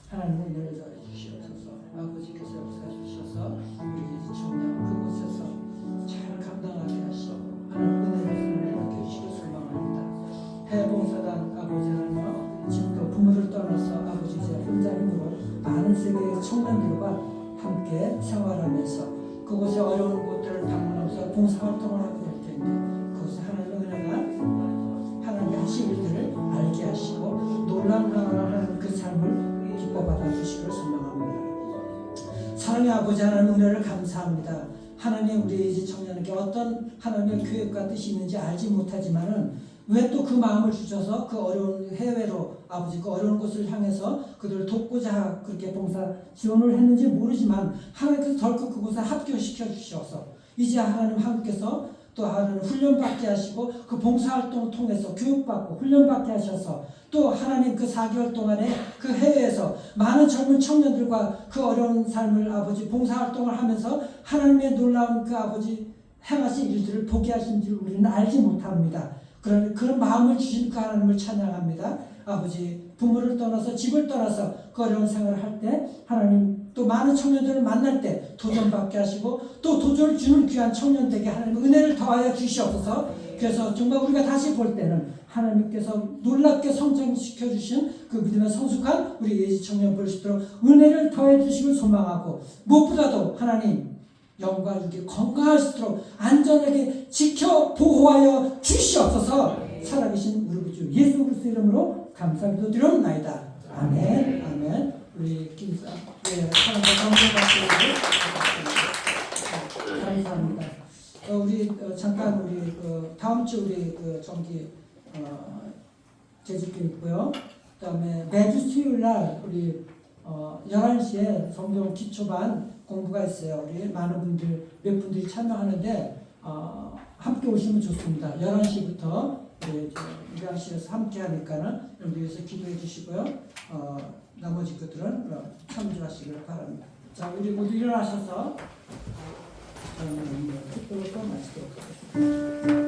하나님 은혜를 더해 주시옵소서. 아버지께서 역사해 주셔서 우리 이제 청년 그곳에서 잘 감당하게 하시고 하나님 은혜를 이렇게 주시길 소망합니다. 해봉사단 아버지 하나님 지금도 부모를 떠나서 아버지 제 혼자 힘으로 많은 세계의 청년들과 함께 생활하면서 그곳의 어려운 곳들을 방문하면서 봉사활동을 하게 될 텐데 그것을 하나님의 은혜가 하나님의 하신 일들을 알게 하시고 놀라운 하나님 그 삶을 기뻐 받아주시기를 소망합니다. 사랑의 아버지 하나님 은혜를 감사합니다. 하나님 우리 이제 청년에게 어떤 하나님의 계획과 뜻이 있는지 알지 못하지만은 왜 또 그 마음을 주셔서 그 어려운 해외로 아버지 그 어려운 곳을 향해서 그들을 돕고자 그렇게 봉사 지원을 했는지 모르지만 하나님께서 덜컥 그곳에 합격시켜 주셔서 이제 하나님 한국에서 또 하나님 훈련받게 하시고 그 봉사활동을 통해서 교육받고 훈련받게 하셔서 또 하나님 그 4개월 동안에 그 해외에서 많은 젊은 청년들과 그 어려운 삶을 아버지 봉사활동을 하면서 하나님의 놀라운 그 아버지 행하신 일들을 보게 하신 줄 우리는 알지 못합니다. 그런 마음을 주신 그 하나님을 찬양합니다. 아버지 부모를 떠나서 집을 떠나서 그 어려운 생활을 할 때 하나님 또 많은 청년들을 만날 때 도전받게 하시고 또 도전을 주는 귀한 청년 되게 하나님 은혜를 더하여 주시옵소서. 그래서 정말 우리가 다시 볼 때는 하나님께서 놀랍게 성장시켜 주신 그 믿음의 성숙한 우리 예지 청년 볼 수 있도록 은혜를 더해 주시길 소망하고, 무엇보다도 하나님 영과 육이 건강할 수 있도록 안전하게 지켜 보호하여 주시옵소서. 살아계신 우리 구주 예수 그리스도의 이름으로 감사기도 드렸나이다. 아멘. 아멘. 우리 김사 하나님 감사합니다. 우리 잠깐 우리 다음 주 우리 정기 재직도 있고요. 그다음에 매주 수요일 날 우리 11시에 성경 기초반 공부가 있어요. 우리 많은 분들 몇 분들이 참여하는데 함께 오시면 좋습니다. 11시부터 우리 입양실에서 함께 하니까는 여러분들 위해서 기도해 주시고요. 나머지 것들은 참조하시길 바랍니다. 자, 우리 모두 일어나셔서 특별히 또 마치도록 하겠습니다.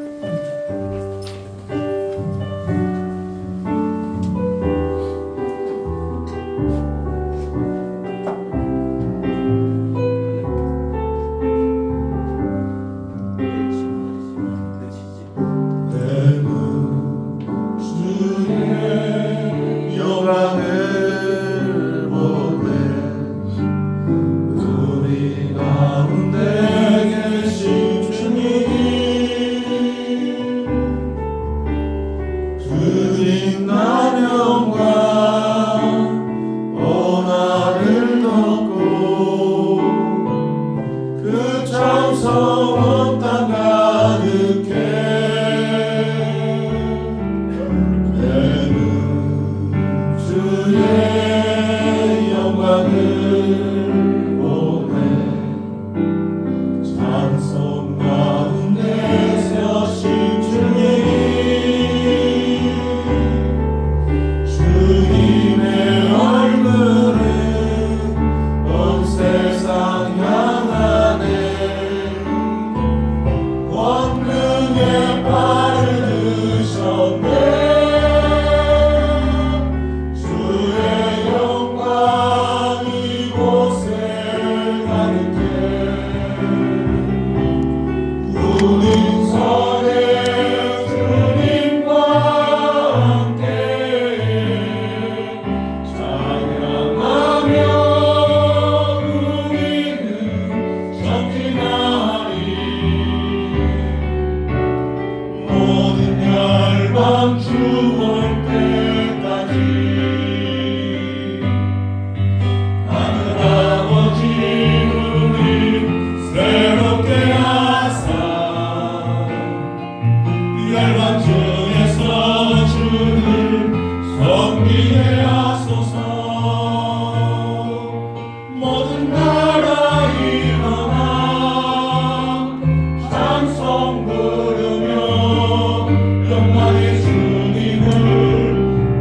영광의 주님을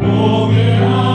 보게 하소서.